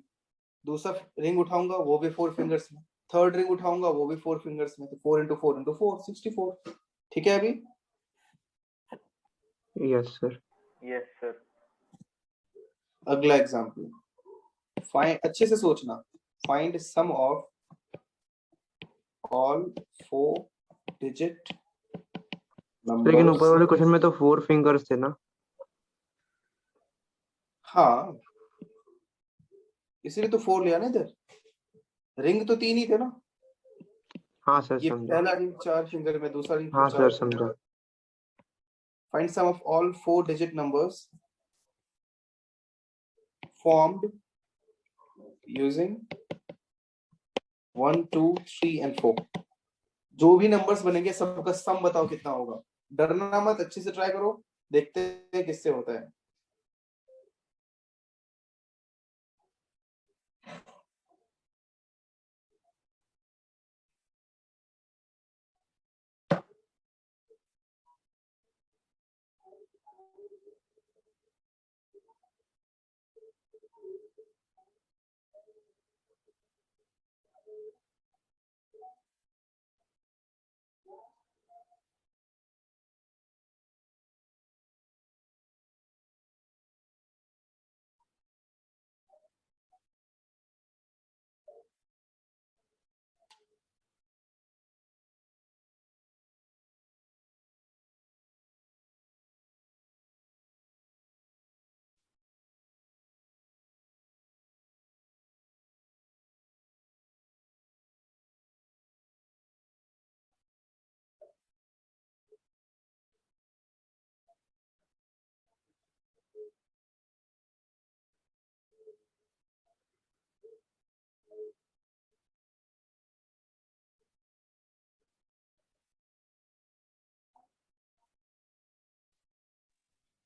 [SPEAKER 1] दूसरा रिंग उठाऊंगा वो भी 4 फिंगर्स में, थर्ड रिंग उठाऊंगा वो भी 4 फिंगर्स में, तो 4 इंटू 4 इंटू 4 64। ठीक है अभी?
[SPEAKER 3] Yes sir.
[SPEAKER 6] Yes, sir.
[SPEAKER 1] अगला एग्जाम्पल, फाइंड, अच्छे से सोचना, find sum of all 4 digit
[SPEAKER 3] लेकिन ऊपर वाले
[SPEAKER 1] नंबर्स।
[SPEAKER 3] क्वेश्चन में तो 4 फिंगर्स थे ना।
[SPEAKER 1] हाँ, इसीलिए तो 4 लिया ना इधर, रिंग तो 3 ही थे ना।
[SPEAKER 3] हाँ सर
[SPEAKER 1] ये
[SPEAKER 3] समझा।
[SPEAKER 1] पहला रिंग 4 फिंगर में, दूसरा रिंग
[SPEAKER 3] हाँ
[SPEAKER 1] 4
[SPEAKER 3] सर समझा।
[SPEAKER 1] Find sum of all 4 digit numbers formed using 1 2 3 and 4। जो भी नंबर्स बनेंगे सबका सम बताओ कितना होगा। डरना मत, अच्छे से ट्राई करो, देखते हैं किससे होता है।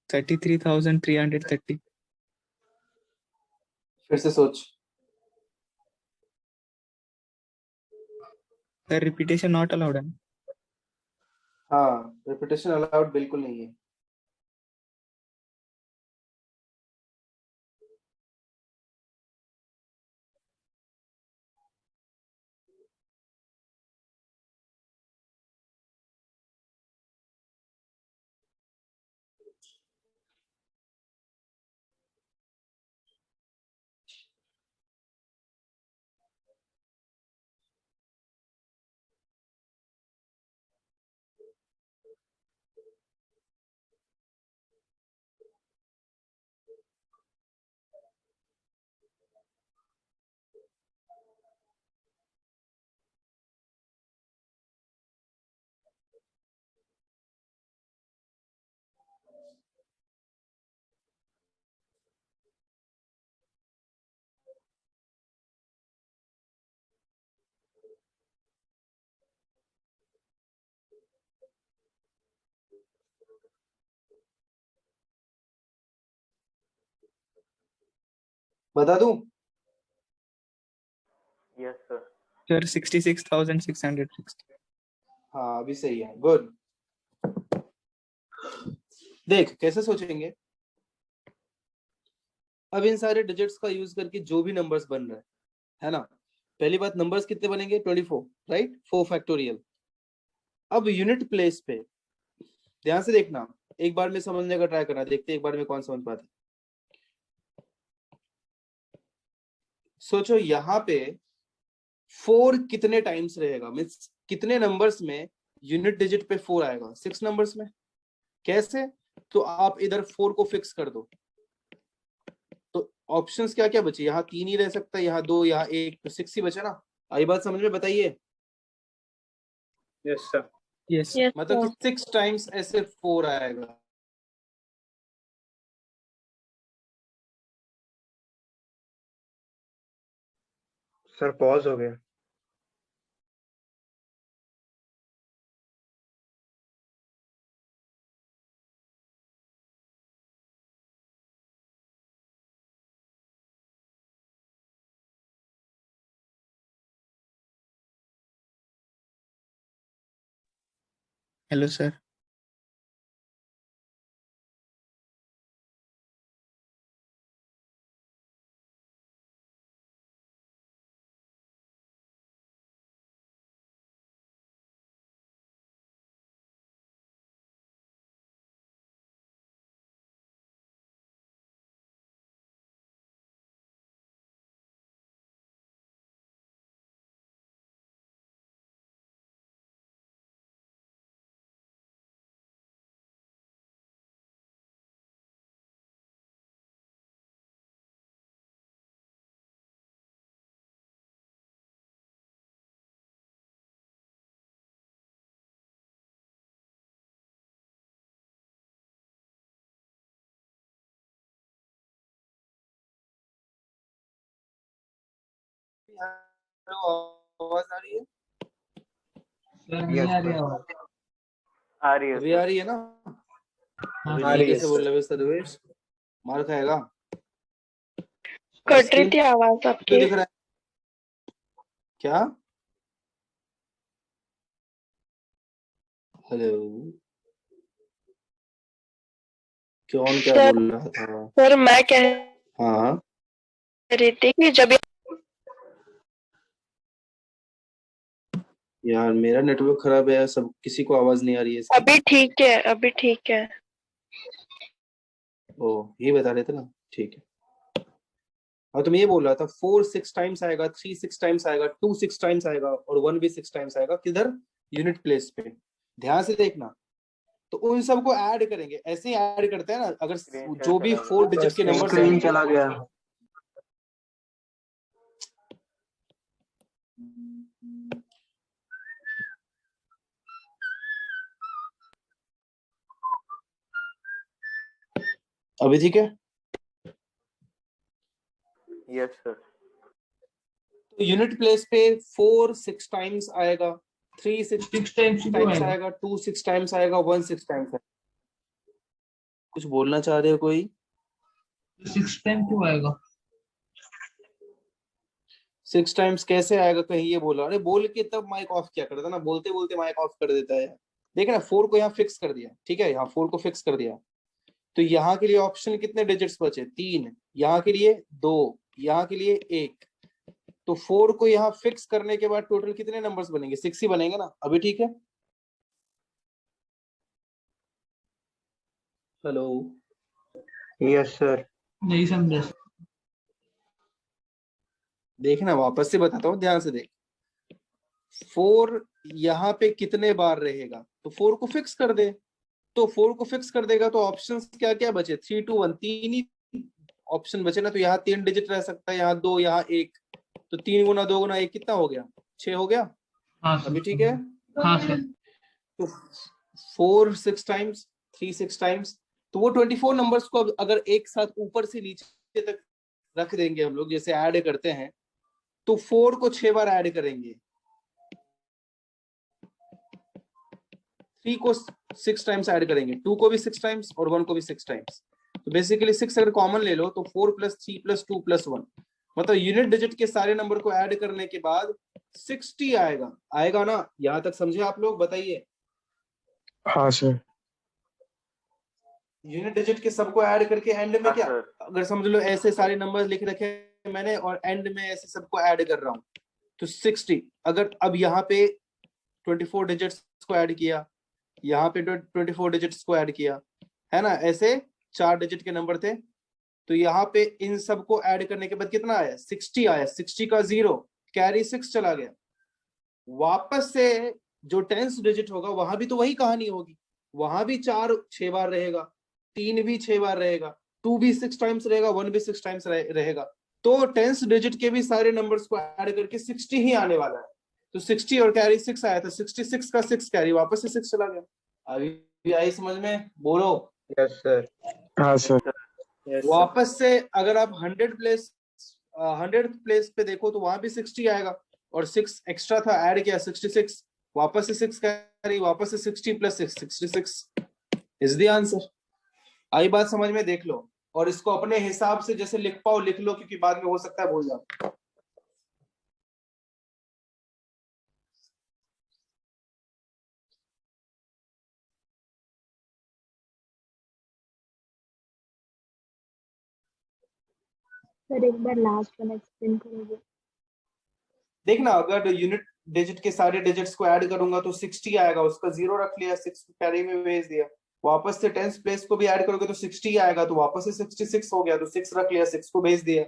[SPEAKER 5] $33,330.
[SPEAKER 1] फिर से सोच।
[SPEAKER 5] The repetition not allowed है।
[SPEAKER 1] हाँ, रिपीटेशन अलाउड बिल्कुल नहीं है। बता दूं?
[SPEAKER 6] Yes, sir.
[SPEAKER 5] Sir, 66,660.
[SPEAKER 1] हाँ अभी सही है, गुड। देख कैसे सोचेंगे। अब इन सारे डिजिट्स का यूज करके जो भी नंबर्स बन रहे है ना, पहली बात नंबर्स कितने बनेंगे? 24, राइट? 4 फैक्टोरियल। अब यूनिट प्लेस पे ध्यान से देखना, एक बार में समझने का ट्राई करना, देखते एक बार में कौन समझ पाता है। सोचो यहाँ पे 4 कितने टाइम्स रहेगा, मीन्स कितने नंबर्स में यूनिट डिजिट पे 4 आएगा? 6 नंबर्स में। कैसे? तो आप इधर 4 को फिक्स कर दो, तो ऑप्शंस क्या क्या बचे? यहाँ 3 ही रह सकता है, यहाँ 2, यहाँ 1, तो 6 ही बचे ना। आई बात समझ में? बताइए।
[SPEAKER 3] Yes sir.
[SPEAKER 5] Yes.
[SPEAKER 2] Yes,
[SPEAKER 1] मतलब
[SPEAKER 2] sir.
[SPEAKER 1] कि 6 टाइम्स ऐसे 4 आएगा।
[SPEAKER 3] सर पॉज हो गया।
[SPEAKER 5] Hello sir.
[SPEAKER 1] हेलो, आवाज आ रही है?
[SPEAKER 3] Yes sir.
[SPEAKER 6] आ रही है
[SPEAKER 1] अभी
[SPEAKER 6] सर।
[SPEAKER 1] आ रही है ना? अभी
[SPEAKER 3] आ रही
[SPEAKER 1] नीचे
[SPEAKER 3] है
[SPEAKER 1] से बोल
[SPEAKER 3] सर।
[SPEAKER 1] रहे सदवेश मार खाएगा।
[SPEAKER 2] कट रही
[SPEAKER 1] स्क्रीन
[SPEAKER 2] थी आवाज
[SPEAKER 1] पे
[SPEAKER 2] आपकी।
[SPEAKER 1] दिख रहा है क्या? हेलो, कौन क्या
[SPEAKER 2] सर
[SPEAKER 1] बोल रहा था?
[SPEAKER 2] सर मैं कह
[SPEAKER 1] हाँ,
[SPEAKER 2] रही थी कि जब
[SPEAKER 1] यार मेरा नेटवर्क खराब है, सब किसी को आवाज नहीं आ रही है इसकी।
[SPEAKER 2] अभी ठीक है, अभी ठीक है।
[SPEAKER 1] ओ, ये बता रहे थे ना, ठीक है। हाँ, तो मैं ये बोल रहा था 4 6 टाइम्स आएगा, 3 6 टाइम्स आएगा, 2 6 टाइम्स आएगा और 1 भी 6 टाइम्स आएगा। किधर? यूनिट प्लेस पे। ध्यान से देखना। तो उन सबको ऐड करेंगे, ऐसे ही ऐड करते हैं ना। अगर
[SPEAKER 6] स्क्रीन शेयर
[SPEAKER 1] जो भी
[SPEAKER 6] चला
[SPEAKER 1] 4
[SPEAKER 6] गया।
[SPEAKER 1] डिजिट के नंबर्स
[SPEAKER 3] स्क्रीन
[SPEAKER 1] हैं,
[SPEAKER 3] चला गया।
[SPEAKER 1] अभी ठीक है?
[SPEAKER 6] Yes sir.
[SPEAKER 1] तो यूनिट प्लेस पे 4 6 टाइम्स आएगा, 3 6 टाइम्स आएगा, 2 6 टाइम्स आएगा, 1 6 टाइम्स आएगा। कुछ बोलना चाह रहे हो कोई?
[SPEAKER 7] 6 टाइम क्यों आएगा?
[SPEAKER 1] 6 टाइम्स कैसे आएगा? कहीं ये बोला, अरे बोल के तब माइक ऑफ क्या करता ना, बोलते बोलते माइक ऑफ कर देता है। देख ना, 4 को यहाँ फिक्स कर दिया, ठीक है, यहाँ 4 को फिक्स कर दिया। तो यहाँ के लिए ऑप्शन कितने डिजिट्स बचे? 3। यहाँ के लिए 2, यहाँ के लिए 1। तो 4 को यहाँ फिक्स करने के बाद टोटल कितने नंबर्स बनेंगे? 6 ही बनेंगे ना। अभी ठीक है? Hello,
[SPEAKER 3] yes sir.
[SPEAKER 7] नहीं समझा।
[SPEAKER 1] देखना, वापस से बताता हूँ, ध्यान से देख। 4 यहाँ पे कितने बार रहेगा? तो 4 को फिक्स कर दे। तो 4 को फिक्स कर देगा तो ऑप्शंस क्या क्या बचे? 3 2 1, 3 ही ऑप्शन बचे ना। तो यहाँ 3 डिजिट रह सकता है, यहाँ 2, यहाँ 1। तो 3 गुना 2 गुना 1 कितना हो गया? 6 हो गया।
[SPEAKER 7] हाँ
[SPEAKER 1] अभी
[SPEAKER 7] सर।
[SPEAKER 1] ठीक है?
[SPEAKER 7] हाँ सर।
[SPEAKER 1] तो 4 6 टाइम्स, 3 6 टाइम्स, तो वो 24 नंबर्स को अगर एक साथ ऊपर से नीचे तक रख देंगे हम लोग, जैसे ऐड करते हैं, तो 4 को 6 बार ऐड करेंगे, 3 को 6 टाइम्स ऐड करेंगे, 2 को भी 6 टाइम्स और 1 को भी 6 टाइम्स। तो बेसिकली 6 अगर कॉमन ले लो तो 4 + 3 + 2 + 1, मतलब यूनिट डिजिट के सारे नंबर को ऐड करने के बाद 60 आएगा। आएगा ना? यहां तक समझे आप लोग? बताइए।
[SPEAKER 3] हाँ सर।
[SPEAKER 1] यूनिट डिजिट के सबको ऐड करके एंड में
[SPEAKER 6] हाँ
[SPEAKER 1] क्या,
[SPEAKER 6] सर।
[SPEAKER 1] अगर समझ लो ऐसे सारे नंबर लिख रखे हैं मैंने और एंड में ऐसे सबको ऐड कर रहा हूं, तो 60। अगर अब यहाँ पे 24 डिजिट्स को ऐड किया, यहाँ पे 24 डिजिट्स को ऐड किया, है ना, ऐसे 4 डिजिट के नंबर थे। तो यहाँ पे इन सबको ऐड करने के बाद कितना आया? 60 आया। 60 का 0 कैरी 6 चला गया। वापस से जो 10th डिजिट होगा वहां भी तो वही कहानी होगी, वहां भी 4 6 बार रहेगा, 3 भी 6 बार रहेगा, 2 भी 6 टाइम्स रहेगा, 1 भी 6 टाइम्स रहेगा। तो 10th डिजिट के भी सारे नंबर्स को ऐड करके 60 ही आने वाला है। तो 60 और कैरी 6 आया था, 66 का 6 कैरी वापस से 6 चला गया। अभी भी आई समझ में? बोलो।
[SPEAKER 3] Yes sir. हाँ
[SPEAKER 6] यस
[SPEAKER 3] सर।
[SPEAKER 6] सर।
[SPEAKER 1] वापस से अगर आप 100 प्लेस 100th प्लेस पे देखो तो वहां भी 60 आएगा, और 6 एक्स्ट्रा था, ऐड किया 66, वापस से 6 कैरी, वापस से 60 प्लस 6 66 इज द आंसर। आई बात समझ में? देख लो, और इसको अपने हिसाब से जैसे लिख पाओ लिख लो, क्योंकि बाद में हो सकता है भूल जाओ।
[SPEAKER 8] सर एक बार लास्ट वाला एक्सप्लेन करोगे?
[SPEAKER 1] देखना, अगर यूनिट डिजिट के सारे डिजिट्स को ऐड करूंगा तो 60 आएगा, उसका 0 रख लिया, 6 कैरी में भेज दिया। वापस से 10th प्लेस को भी ऐड करोगे तो 60 आएगा, तो वापस से 66 हो गया, तो 6 रख लिया, 6 को भेज दिया।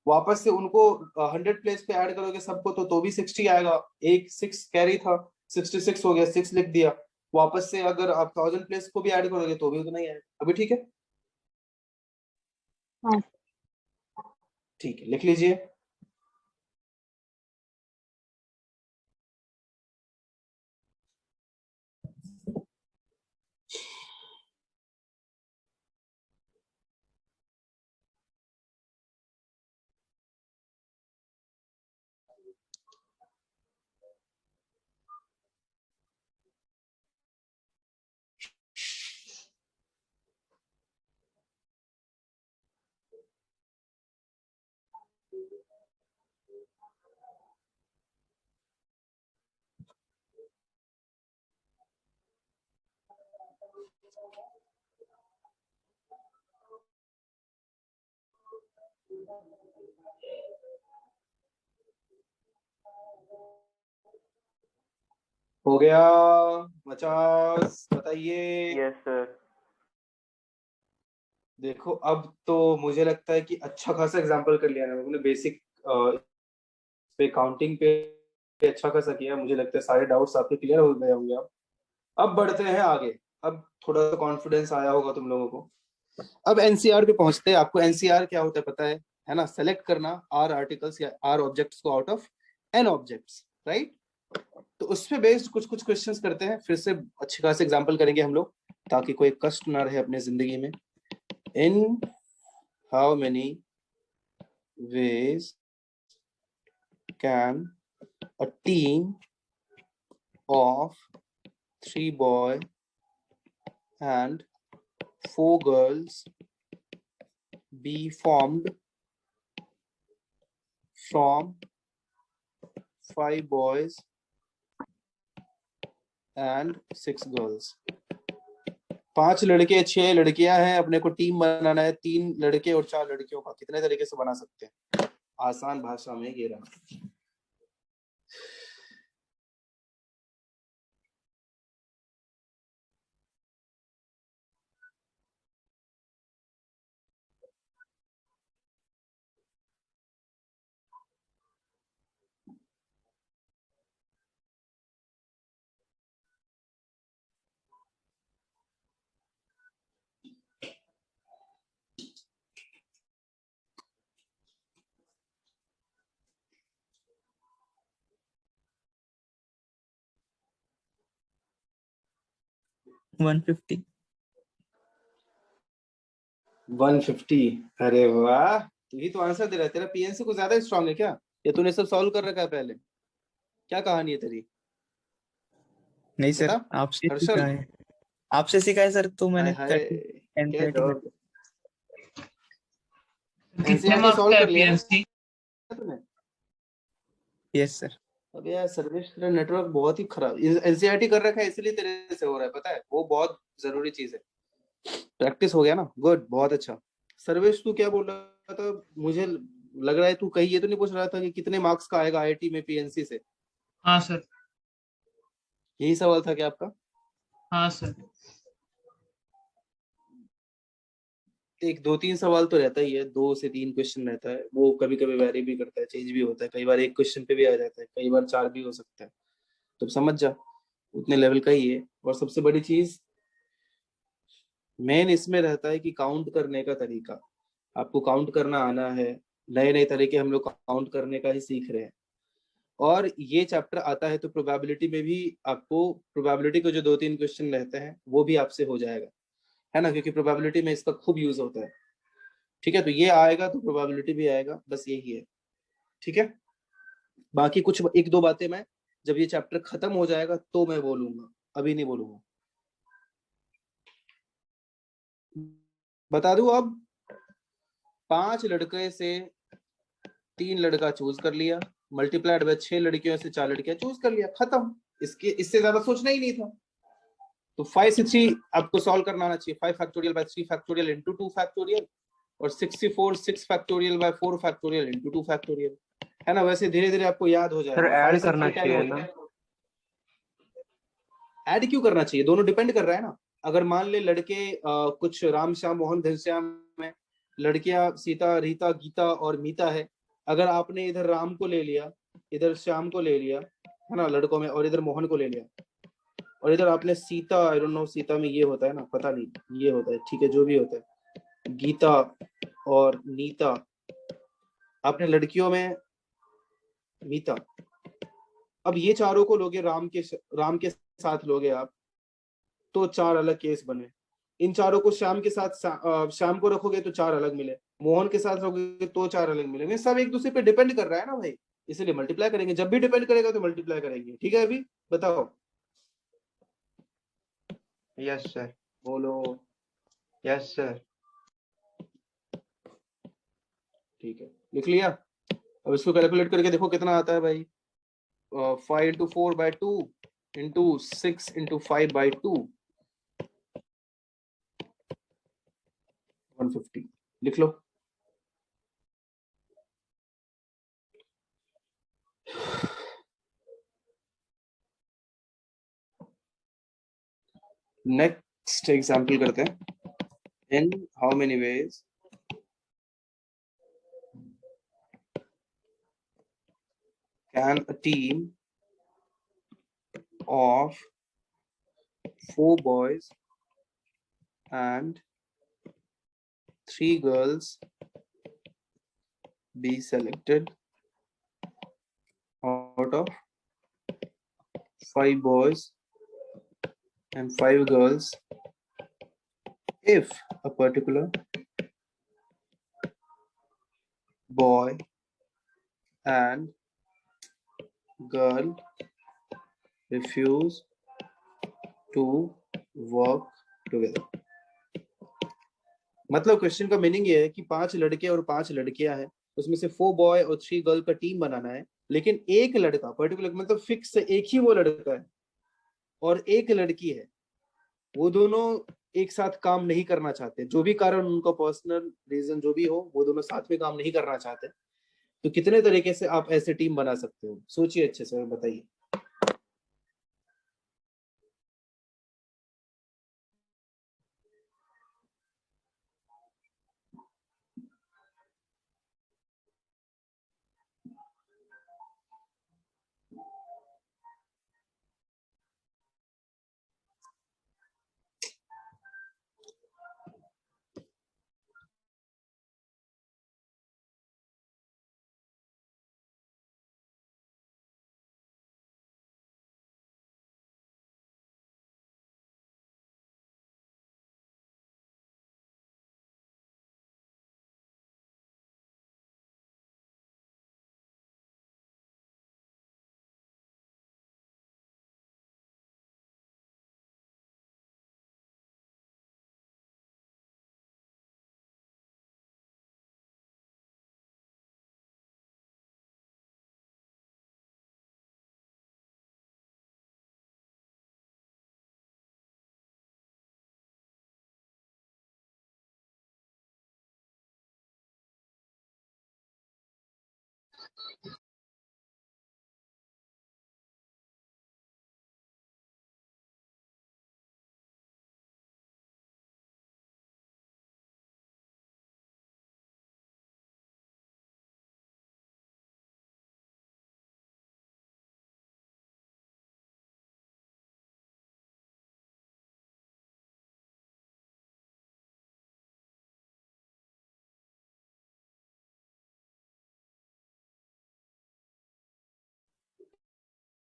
[SPEAKER 1] वापस से उनको 100 प्लेस पे ऐड करोगे सबको तो भी 60 आएगा, एक 6 कैरी था, 66 हो गया, 6 लिख दिया। वापस से अगर आप 1000 प्लेस को भी ऐड करोगे तो भी उतना ही आएगा। अभी ठीक है?
[SPEAKER 8] हाँ।
[SPEAKER 1] ठीक है, लिख लीजिए। हो गया 50? बताइए।
[SPEAKER 6] Yes sir.
[SPEAKER 1] देखो अब तो मुझे लगता है कि अच्छा खासा एग्जांपल कर लिया ना हमने, बेसिक पे काउंटिंग पे अच्छा खासा किया। मुझे लगता है सारे डाउट्स आपके क्लियर हो गए होंगे। अब बढ़ते हैं आगे। अब थोड़ा सा कॉन्फिडेंस आया होगा तुम लोगों को। अब एनसीआर पे पहुंचते हैं। आपको एनसीआर क्या होता है पता है ना? सेलेक्ट करना आर आर्टिकल्स या आर ऑब्जेक्ट्स को out of n objects, right? तो उस पे बेस्ड कुछ कुछ क्वेश्चंस करते हैं, फिर से अच्छे खासे एग्जांपल करेंगे हम लोग, ताकि कोई कष्ट ना रहे अपने जिंदगी में। इन how many ways can a team of 3 boys and 4 girls be formed from 5 boys and 6 girls? 5 लड़के 6 लड़कियां हैं, अपने को टीम बनाना है, 3 लड़के और 4 लड़कियों का। कितने तरीके से बना सकते हैं? आसान भाषा में ये रहा।
[SPEAKER 5] वन
[SPEAKER 1] 150? अरे वाह, तू ही तो आंसर दे रहा है। तेरा पीएनसी को ज्यादा स्ट्रांग है क्या, या तूने सब सॉल्व कर रखा है पहले? क्या कहानी है तेरी?
[SPEAKER 5] नहीं सर,
[SPEAKER 1] बता
[SPEAKER 5] आपसे
[SPEAKER 1] हर्षल।
[SPEAKER 5] सीखा है। आपसे सीखा है सर, तो
[SPEAKER 1] हाय
[SPEAKER 5] मैंने
[SPEAKER 1] हाय,
[SPEAKER 5] 30
[SPEAKER 1] क्या
[SPEAKER 5] 30
[SPEAKER 1] जवाब।
[SPEAKER 7] कितने
[SPEAKER 1] एनसीईआरटी
[SPEAKER 7] मार्क्स
[SPEAKER 1] सॉल्व
[SPEAKER 7] का है
[SPEAKER 1] कर लिया ना
[SPEAKER 7] पीएनसी?
[SPEAKER 1] तूने?
[SPEAKER 5] Yes sir.
[SPEAKER 1] अब यार सर्वेश, तेरा नेटवर्क बहुत ही खराब। एनसीईआरटी कर रखा है इसलिए तेरे से हो रहा है, पता है? वो बहुत जरूरी चीज है। प्रैक्टिस हो गया ना, गुड, बहुत अच्छा। सर्वेश तू क्या बोल रहा था? मुझे लग रहा है तू कहीं ये तो नहीं पूछ रहा था कि कितने मार्क्स का आएगा आईआईटी में पीएनसी से?
[SPEAKER 7] हाँ सर।
[SPEAKER 1] यही सवाल था क्या आपका?
[SPEAKER 7] हाँ सर।
[SPEAKER 1] एक 2-3 सवाल तो रहता ही है, 2 से 3 क्वेश्चन रहता है। वो कभी कभी वेरी भी करता है, चेंज भी होता है। कई बार एक क्वेश्चन पे भी आ जाता है, कई बार 4 भी हो सकता है। तो समझ जा, उतने लेवल का ही है। और सबसे बड़ी चीज मेन इसमें रहता है कि काउंट करने का तरीका। आपको काउंट करना आना है। नए नए तरीके हम लोग काउंट करने का ही सीख रहे हैं। और ये चैप्टर आता है तो प्रोबेबिलिटी में भी आपको, प्रोबेबिलिटी के जो 2-3 क्वेश्चन रहते हैं वो भी आपसे हो जाएगा, है ना? क्योंकि प्रोबेबिलिटी में इसका खूब यूज होता है। ठीक है, तो ये आएगा तो प्रोबेबिलिटी भी आएगा, बस यही है। ठीक है, बाकी कुछ एक दो बातें मैं जब ये चैप्टर खत्म हो जाएगा तो मैं बोलूंगा, अभी नहीं बोलूंगा। बता दूं, अब 5 लड़के से 3 लड़का चूज कर लिया, मल्टीप्लाइड बाय 6 लड़कियों से 4 लड़कियां चूज कर लिया, खत्म। इससे ज्यादा सोचना ही नहीं था। तो 5 से 3 आपको सॉल्व करना आना चाहिए। 5 factorial by 3 factorial into 2 factorial, और 64 6 factorial by 4 factorial into 2 factorial, है ना। वैसे धीरे धीरे आपको याद हो
[SPEAKER 3] सर
[SPEAKER 1] जाएगा।
[SPEAKER 3] ऐड करना चाहिए ना?
[SPEAKER 1] ऐड क्यों करना चाहिए, दोनों डिपेंड कर रहा है ना। अगर मान ले लड़के कुछ राम श्याम मोहन घनश्याम है, लड़कियां सीता रीता गीता और मीता है। अगर आपने इधर राम को ले लिया, इधर श्याम को ले लिया, है ना लड़कों में, और इधर मोहन को ले लिया, और इधर आपने Sita, I don't know Sita में ये होता है ना, पता नहीं ये होता है, ठीक है जो भी होता है, गीता और नीता, आपने लड़कियों में मीता, अब ये चारों को लोगे राम के साथ लोगे आप, तो 4 अलग केस बने। इन चारों को श्याम के साथ श्याम को रखोगे तो 4 अलग मिले, मोहन के साथ रखोगे तो 4 अलग मिलेंगे। सब एक दूसरे पे डिपेंड कर रहा है ना भाई, इसलिए मल्टीप्लाई करेंगे। जब भी डिपेंड करेगा तो मल्टीप्लाई करेंगे। ठीक है, अभी बताओ।
[SPEAKER 3] Yes sir.
[SPEAKER 1] बोलो।
[SPEAKER 3] Yes sir.
[SPEAKER 1] ठीक है, लिख लिया। अब इसको कैलकुलेट करके देखो कितना आता है भाई। 5 into 4 by 2 into 6 into 5 by 2, 150। लिख लो। नेक्स्ट एग्जाम्पल करते हैं। इन how many veg can a team of 4 boys and 3 girls be selected out of 5 boys and 5 girls if a particular boy and girl refuse to work together। मतलब क्वेश्चन का मीनिंग ये है कि 5 लड़के और 5 लड़कियां हैं, उसमें से 4 बॉय और 3 गर्ल का टीम बनाना है, लेकिन एक लड़का पर्टिकुलर, मतलब फिक्स एक ही वो लड़का है और एक लड़की है, वो दोनों एक साथ काम नहीं करना चाहते, जो भी कारण उनका पर्सनल रीजन जो भी हो, वो दोनों साथ में काम नहीं करना चाहते। तो कितने तरीके से आप ऐसे टीम बना सकते हो, सोचिए अच्छे से, बताइए।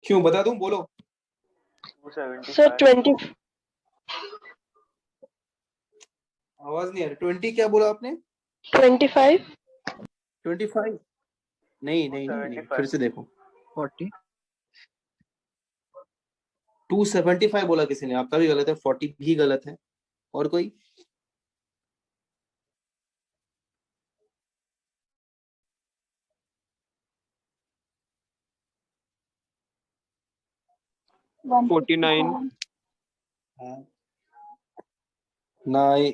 [SPEAKER 1] क्यों, बता दूं, बोलो।
[SPEAKER 6] 275
[SPEAKER 2] सर 20।
[SPEAKER 1] आवाज नहीं आ रही। 20 क्या बोला आपने?
[SPEAKER 2] 25.
[SPEAKER 1] 25 नहीं नहीं नहीं, नहीं, फिर से देखो
[SPEAKER 5] 40
[SPEAKER 1] 275 बोला किसी ने, आपका भी गलत है, 40 भी गलत है। और कोई?
[SPEAKER 8] One
[SPEAKER 3] 49.
[SPEAKER 1] नहीं,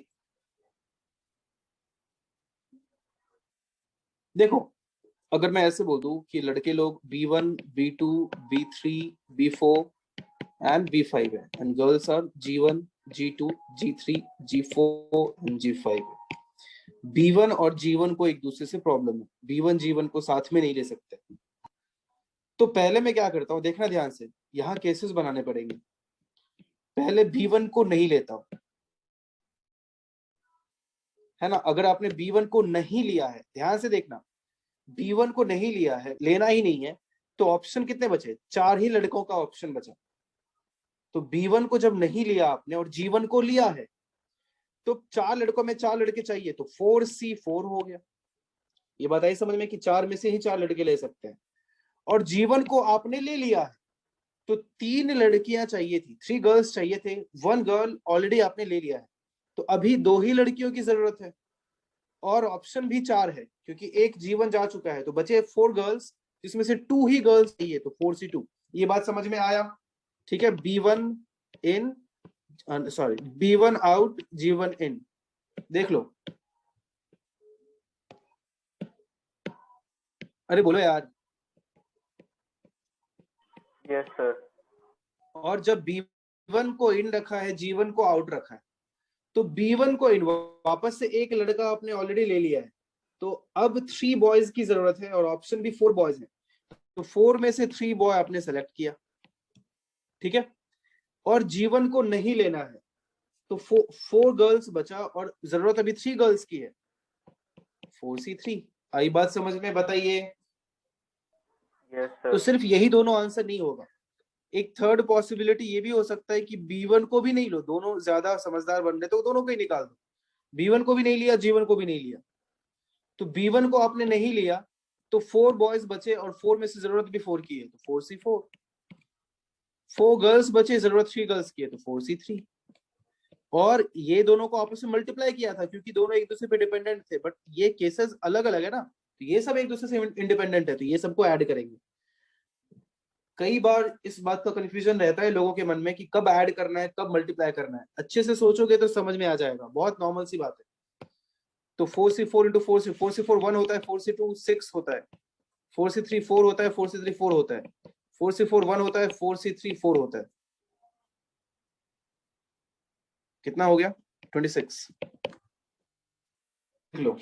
[SPEAKER 1] देखो अगर मैं ऐसे बोल दूं कि लड़के लोग B1 B2 B3 B4 and B5 है, and girls are G1 G2 G3 G4 and G5। B1 और G1 को एक दूसरे से प्रॉब्लम है, B1 G1 को साथ में नहीं ले सकते। तो पहले मैं क्या करता हूँ, देखना ध्यान से, यहाँ केसेस बनाने पड़ेंगे। पहले B1 को नहीं लेता हूँ, है ना। अगर आपने B1 को नहीं लिया है, ध्यान से देखना, B1 को नहीं लिया है, लेना ही नहीं है, तो ऑप्शन कितने बचे? 4 ही लड़कों का ऑप्शन बचा। तो B1 को जब नहीं लिया आपने और G1 को लिया है, तो 4 लड़कों में 4 लड़के चाहिए, तो 4C4 हो गया। ये बात आई समझ में कि 4 में से ही 4 लड़के ले सकते हैं। और G1 को आपने ले लिया है, तो 3 लड़कियां चाहिए थी, 3 गर्ल्स चाहिए थे, 1 गर्ल ऑलरेडी आपने ले लिया है, तो अभी 2 ही लड़कियों की जरूरत है। और ऑप्शन भी 4 है, क्योंकि एक G1 जा चुका है, तो बचे 4 गर्ल्स, जिसमें से 2 ही गर्ल्स चाहिए, तो 4C2। ये बात समझ में आया? ठीक है, B1 इन, सॉरी, B1 आउट G1 इन, देख लो। अरे बोलो यार।
[SPEAKER 6] Yes sir.
[SPEAKER 1] और जब B1 को इन रखा है, G1 को आउट रखा है, तो B1 को इन, वापस से एक लड़का आपने ऑलरेडी ले लिया है, तो अब 3 बॉयज की जरूरत है, और ऑप्शन भी 4 बॉयज है, तो 4 में से 3 बॉय आपने सेलेक्ट किया, ठीक है। और G1 को नहीं लेना है, तो 4 गर्ल्स बचा, और जरूरत अभी 3 गर्ल्स की है, 4C3। आई बात समझ में? बताइए।
[SPEAKER 6] यस
[SPEAKER 1] तो
[SPEAKER 6] सर।
[SPEAKER 1] सिर्फ यही दोनों आंसर नहीं होगा, एक थर्ड पॉसिबिलिटी ये भी हो सकता है कि B1 को भी नहीं लो, दोनों ज्यादा समझदार बन रहे तो दोनों को ही निकाल दो। B1 को भी नहीं लिया, G1 को भी नहीं लिया, तो B1 को आपने नहीं लिया, तो 4 बॉयज बचे, और 4 में से जरूरत भी 4 की है, तो 4C4। 4 गर्ल्स बचे, जरूरत 3 गर्ल्स की है, तो 4C3। और ये दोनों को आपस में मल्टीप्लाई किया था, क्योंकि दोनों एक दूसरे पे डिपेंडेंट थे, बट ये केसेस अलग अलग है ना, तो ये सब एक दूसरे से इंडिपेंडेंट है, तो ये सबको ऐड करेंगे। कई बार इस बात का कंफ्यूजन रहता है लोगों के मन में कि कब ऐड करना है, कब मल्टीप्लाई करना है। अच्छे से सोचोगे तो समझ में आ जाएगा, बहुत नॉर्मल सी बात है। तो 4C4 इंटू 4C4 1 होता है, 4C2 6 होता है, 4C3 4 होता है, 4C3 4 होता है, 4C4 1 होता है, 4C3 4 होता है। कितना हो गया? 26। लो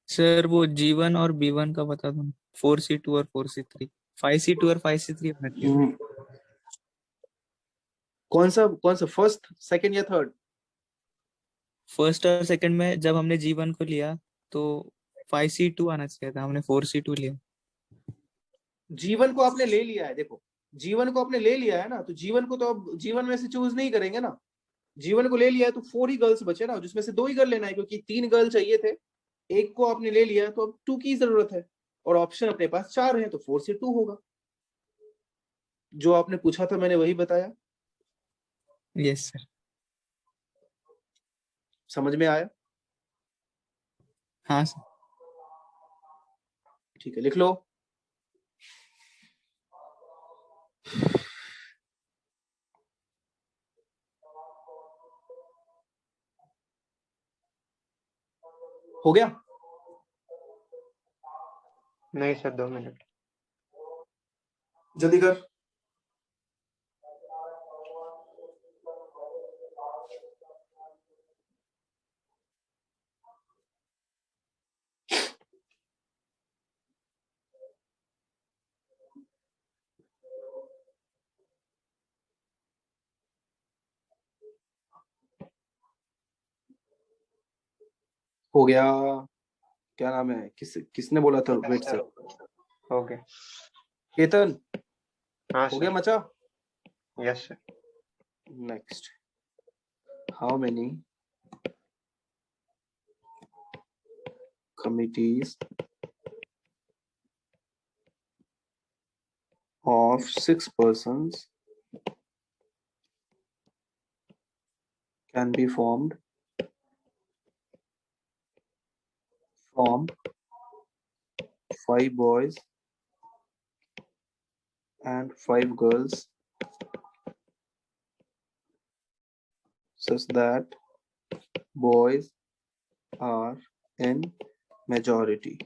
[SPEAKER 5] सर वो G1 और B1 का बता दो, 4C2 और 4C3, 5C2 और 5C3 हट गया।
[SPEAKER 1] कौन सा फर्स्ट, सेकंड या थर्ड?
[SPEAKER 5] फर्स्ट और सेकंड में जब हमने G1 को लिया तो 5C2 आना चाहिए था, हमने 4C2 लिया।
[SPEAKER 1] G1 को आपने ले लिया है, देखो G1 को आपने ले लिया है ना, तो G1 को तो अब G1 में से चूज नहीं करेंगे ना। G1 को ले लिया है, तो 4 ही गर्ल्स बचे ना, जिसमें से 2 ही गर्ल लेना है, क्योंकि 3 गर्ल चाहिए थे, एक को आपने ले लिया, तो अब 2 की जरूरत है, और ऑप्शन अपने पास 4 है, तो 4C2 होगा। जो आपने पूछा था मैंने वही बताया।
[SPEAKER 5] Yes sir.
[SPEAKER 1] समझ में आया?
[SPEAKER 5] हाँ सर।
[SPEAKER 1] ठीक है, लिख लो। हो गया?
[SPEAKER 3] नहीं सर, 2 मिनट।
[SPEAKER 1] जल्दी कर। हो गया। क्या नाम है, किसने बोला था वेट से?
[SPEAKER 3] हो गया।
[SPEAKER 1] केतन,
[SPEAKER 3] हाँ
[SPEAKER 1] हो गया
[SPEAKER 3] सर।
[SPEAKER 1] मचा?
[SPEAKER 3] Yes sir.
[SPEAKER 1] Next, how many committees of 6 persons can be formed from 5 boys and 5 girls, such that boys are in majority.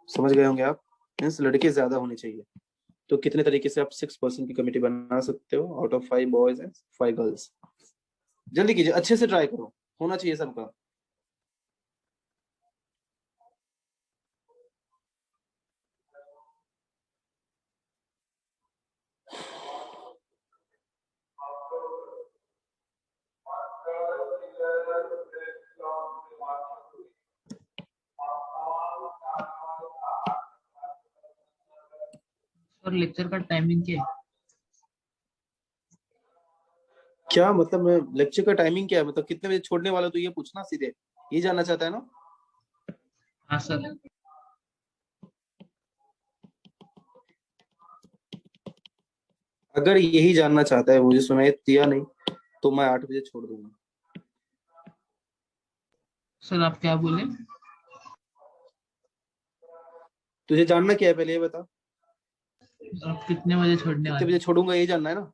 [SPEAKER 1] समझ गए होंगे आप? मीन्स लड़के ज्यादा होने चाहिए. तो कितने तरीके से आप 6 पर्सन की कमेटी बना सकते हो out of 5 boys and 5 girls? जल्दी कीजिए, अच्छे से ट्राई करो, होना चाहिए सबका.
[SPEAKER 7] सर लेक्चर का टाइमिंग क्या है?
[SPEAKER 1] क्या मतलब मैं लेक्चर का टाइमिंग क्या है, मतलब कितने बजे छोड़ने वाला, तो ये पूछना सीधे, ये जानना चाहता है ना?
[SPEAKER 7] हाँ सर.
[SPEAKER 1] अगर यही जानना चाहता है, मुझे सुनाई दिया नहीं, तो मैं 8 बजे छोड़ दूंगा.
[SPEAKER 7] सर आप क्या बोले?
[SPEAKER 1] तुझे जानना क्या है पहले ये बता.
[SPEAKER 7] आप कितने बजे छोड़ने
[SPEAKER 1] कितने
[SPEAKER 7] वाले?
[SPEAKER 1] बजे छोड़ूंगा ये जानना है ना?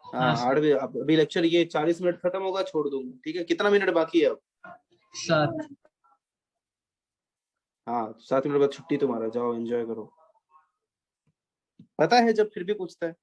[SPEAKER 1] हाँ,
[SPEAKER 7] हाँ
[SPEAKER 1] 8
[SPEAKER 7] सर.
[SPEAKER 1] बजे. अभी लेक्चर ये 40 मिनट खत्म होगा, छोड़ दूंगा. ठीक है, कितना मिनट बाकी है अब?
[SPEAKER 7] 7.
[SPEAKER 1] हाँ, 7 मिनट बाद छुट्टी तुम्हारा, जाओ एंजॉय करो. पता है जब फिर भी पूछता है.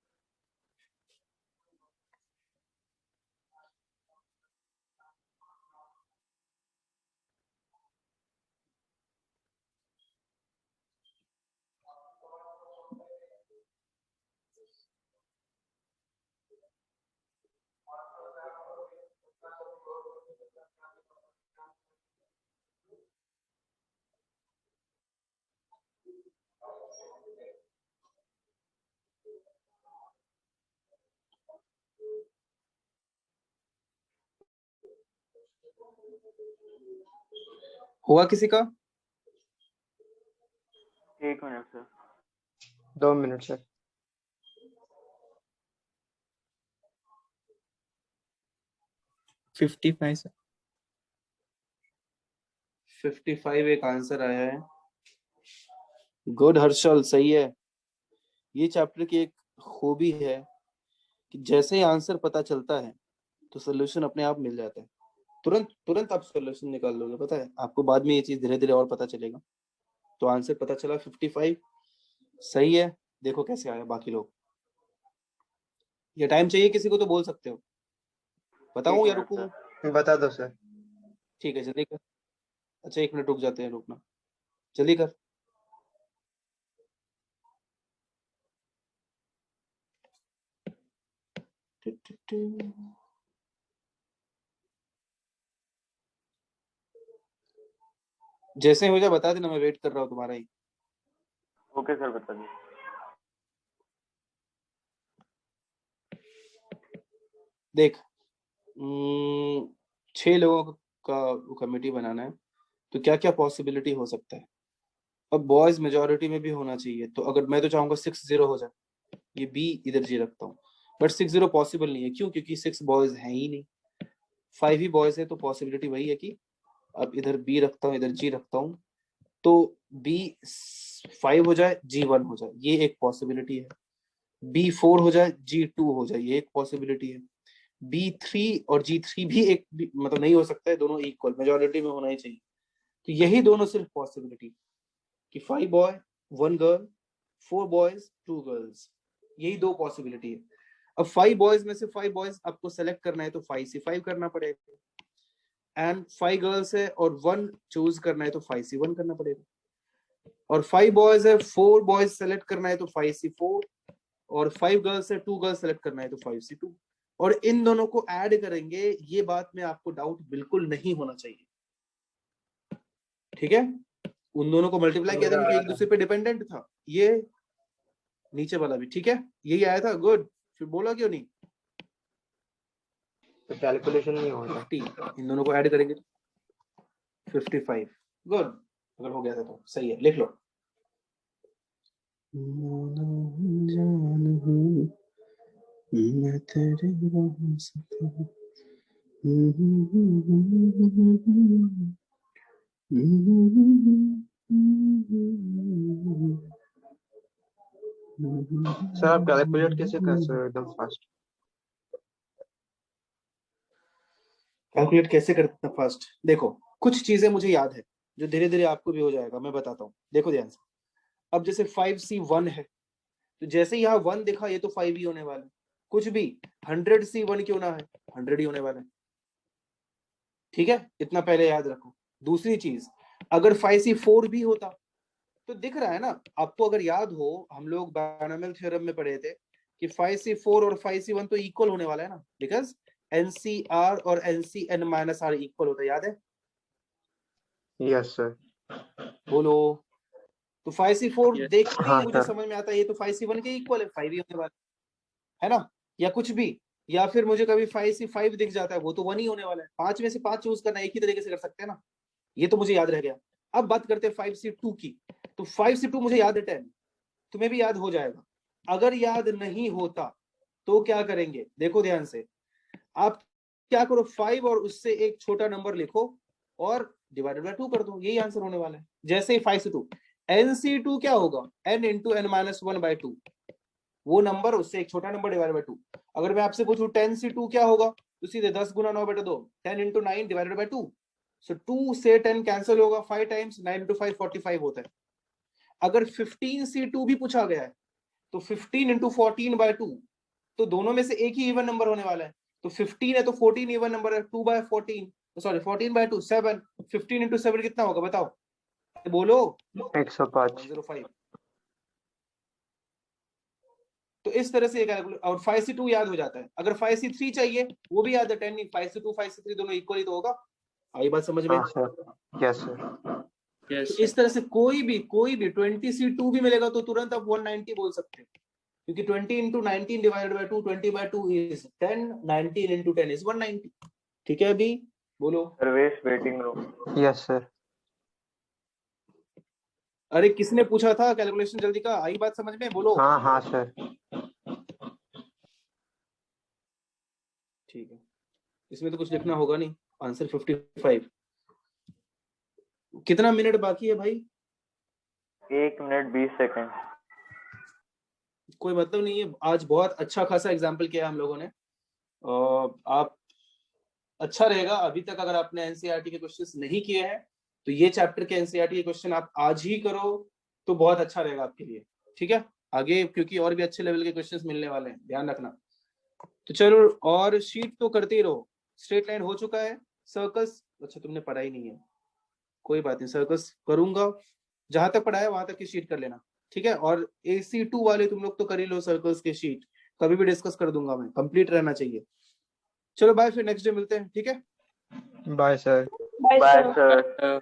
[SPEAKER 1] हुआ किसी का?
[SPEAKER 6] 1 minute sir.
[SPEAKER 3] 2 minute sir.
[SPEAKER 5] 55 sir.
[SPEAKER 1] 55 एक आंसर आया है. गुड हर्षल, सही है. ये चैप्टर की एक खूबी है कि जैसे ही आंसर पता चलता है तो सोल्यूशन अपने आप मिल जाता है. तुरंत तुरंत आप सोल्यूशन निकाल लोगे. पता है आपको, बाद में ये चीज धीरे धीरे और पता चलेगा. तो आंसर पता चला 55 सही है. देखो कैसे आया बाकी लोग. ये टाइम चाहिए किसी को तो बोल सकते हो. बताऊं या
[SPEAKER 6] मिनट
[SPEAKER 1] रुकूं?
[SPEAKER 6] सर.
[SPEAKER 3] बता दो सर.
[SPEAKER 1] ठीक है, जल्दी कर. अच्छा 1 मिनट रुक जाते हैं, रुकना. जल्दी कर. जैसे हो जाए बता देना, मैं वेट कर रहा हूँ तुम्हारा ही.
[SPEAKER 6] ओके सर, बता दीजिए.
[SPEAKER 1] देख, 6 लोगों का कमेटी बनाना है, तो क्या क्या पॉसिबिलिटी हो सकता है. अब बॉयज मेजोरिटी में भी होना चाहिए, तो अगर मैं तो चाहूंगा 6-0 हो जाए. ये बी इधर जी रखता हूँ, बट 6-0 पॉसिबल नहीं है. क्यों? क्योंकि 6 बॉयज हैं ही नहीं, 5 ही बॉयज है. तो पॉसिबिलिटी वही है कि अब इधर बी रखता हूँ, इधर जी रखता हूँ, तो बी 5 हो जाए, G1 हो जाए, ये एक पॉसिबिलिटी है. B4 हो जाए, G2 हो जाए, ये एक पॉसिबिलिटी है. B3 और G3 भी एक मतलब नहीं हो सकता है, दोनों इक्वल मेजोरिटी में होना ही चाहिए. तो यही दोनों सिर्फ पॉसिबिलिटी कि 5 बॉय 1 गर्ल, 4 बॉयज 2 गर्ल्स, यही 2 पॉसिबिलिटी है. अब 5 बॉयज में से 5 बॉयज आपको सेलेक्ट करना है, तो 5C5 करना पड़ेगा. एंड 5 गर्ल्स है और 1 चूज करना है, तो 5C1 करना पड़ेगा. और 5 बॉयज है, 4 बॉयज सेलेक्ट करना है, तो 5C4. और 5 गर्ल्स है, 2 गर्ल्स सेलेक्ट करना है, तो 5C2. और इन दोनों को ऐड करेंगे, ये बात में आपको डाउट बिल्कुल नहीं होना चाहिए. ठीक है, उन दोनों को मल्टीप्लाई किया था क्योंकि एक दूसरे पे डिपेंडेंट था. ये नीचे वाला भी ठीक है, यही आया था. गुड. फिर बोला क्यों नहीं?
[SPEAKER 3] तो कैलकुलेशन नहीं होता.
[SPEAKER 1] 50 इन दोनों को ऐड करेंगे 55 गुड। अगर हो गया था तो सही है, लिख लो। जान हूँ मैं तेरे वास्ते।
[SPEAKER 3] सर आप कैलकुलेट कैसे करते हो एकदम फास्ट?
[SPEAKER 1] कैलकुलेट कैसे करते हैं फास्ट? देखो कुछ चीजें मुझे याद है जो धीरे धीरे आपको भी हो जाएगा, मैं बताता हूँ। देखो ध्यान से, अब जैसे 5C1 है, तो जैसे यहाँ 1 दिखा, ये तो 5 ही होने वाला है। कुछ भी 100C1 क्यों ना है, 100 ही होने वाला है। ठीक है, इतना पहले याद रखो। दूसरी चीज, अगर 5C4 भी होता तो दिख रहा है ना आपको, अगर याद हो हम लोग बायनॉमियल थ्योरम में पढ़े थे कि 5C4 और 5C1 तो इक्वल होने वाला है ना, बिकॉज NCR और NCN माइनस R इक्वल होता है, याद है?
[SPEAKER 3] Yes sir.
[SPEAKER 1] बोलो। तो 5C4
[SPEAKER 5] Yes.
[SPEAKER 1] देखते ही
[SPEAKER 3] हाँ
[SPEAKER 1] मुझे
[SPEAKER 3] सर।
[SPEAKER 1] समझ में आता है ये तो 5C1 के इक्वल है, 5 ही होने वाला है ना। या कुछ भी, या फिर मुझे कभी 5C5 दिख जाता है, वो तो 1 ही होने वाला है। 5 में से 5 चूज करना, एक ही तरीके से कर सकते हैं ना, ये तो मुझे याद रह गया। अब बात करते हैं 5C2 की। तो 5C2 मुझे याद है 10, तुम्हें भी याद हो जाएगा। अगर याद नहीं होता तो क्या करेंगे, देखो ध्यान से। आप क्या करो, 5 और उससे एक छोटा नंबर लिखो और डिवाइडेड बाय 2 कर दो, यही आंसर होने वाला है। जैसे 5C2, NC2 क्या होगा, n इंटू n माइनस 1/2, वो नंबर उससे एक छोटा नंबर डिवाइडेड बाय 2। अगर मैं आपसे पूछूं 10C2 क्या होगा, तो सीधे 10 गुना 9/2, 10 इंटू 9 डिवाइडेड बाय 2। सो 2 से 10 कैंसिल होगा, 5 टाइम्स 9 इंटू 5 45 होता है। अगर 15C2 भी पूछा गया है तो 15 इंटू 14/2, तो दोनों में से एक ही इवन नंबर होने वाला है। तो 15 है तो 14 इवन नंबर है, 2/14, सॉरी 14/2 7, 15 इंटू 7 कितना होगा बताओ, बोलो।
[SPEAKER 3] 105।
[SPEAKER 1] 105। तो इस तरह से कैलकुलेट, और 5C2 याद हो जाता है। अगर 5C3 चाहिए वो भी याद है, 10 नहीं, 5C2 5C3 दोनों इक्वल ही तो होगा। आई बात समझ में?
[SPEAKER 3] हाँ सर। Yes sir.
[SPEAKER 5] Yes.
[SPEAKER 1] तो इस तरह से कोई भी 20C2 भी मिलेगा तो तुरंत आप 190 बोल सकते हैं, क्योंकि 20 into 19 divided by 2, 20/2 is 10, 19 into 10 is 190। ठीक है, अभी बोलो।
[SPEAKER 6] Sarvesh waiting room.
[SPEAKER 3] Yes sir.
[SPEAKER 1] अरे किसने पूछा था कैलकुलेशन जल्दी का, आई बात समझ में, बोलो।
[SPEAKER 3] हाँ हाँ सर।
[SPEAKER 1] ठीक है, इसमें तो कुछ लिखना होगा नहीं, आंसर 55। कितना मिनट बाकी है भाई?
[SPEAKER 6] 1 मिनट 20 सेकंड।
[SPEAKER 1] कोई मतलब नहीं है, आज बहुत अच्छा खासा एग्जाम्पल किया हम लोगों ने। आप अच्छा रहेगा, अभी तक अगर आपने एनसीईआरटी के क्वेश्चंस नहीं किए हैं तो ये चैप्टर के एनसीईआरटी के क्वेश्चन आप आज ही करो तो बहुत अच्छा रहेगा आपके लिए। ठीक है, आगे क्योंकि और भी अच्छे लेवल के क्वेश्चंस मिलने वाले हैं, ध्यान रखना। तो चलो, और शीट तो करते ही रहो। स्ट्रेट लाइन हो चुका है, सर्कल्स अच्छा तुमने पढ़ा ही नहीं है, कोई बात नहीं, सर्कल्स करूंगा, जहां तक पढ़ाया वहां तक की शीट कर लेना। ठीक है, और AC2 वाले तुम लोग तो कर ही लो सर्कल्स के शीट, कभी भी डिस्कस कर दूंगा मैं, कंप्लीट रहना चाहिए। चलो बाय, फिर नेक्स्ट डे मिलते हैं, ठीक है।
[SPEAKER 3] Bye sir.
[SPEAKER 2] Bye
[SPEAKER 6] bye
[SPEAKER 2] sir.
[SPEAKER 6] Sir.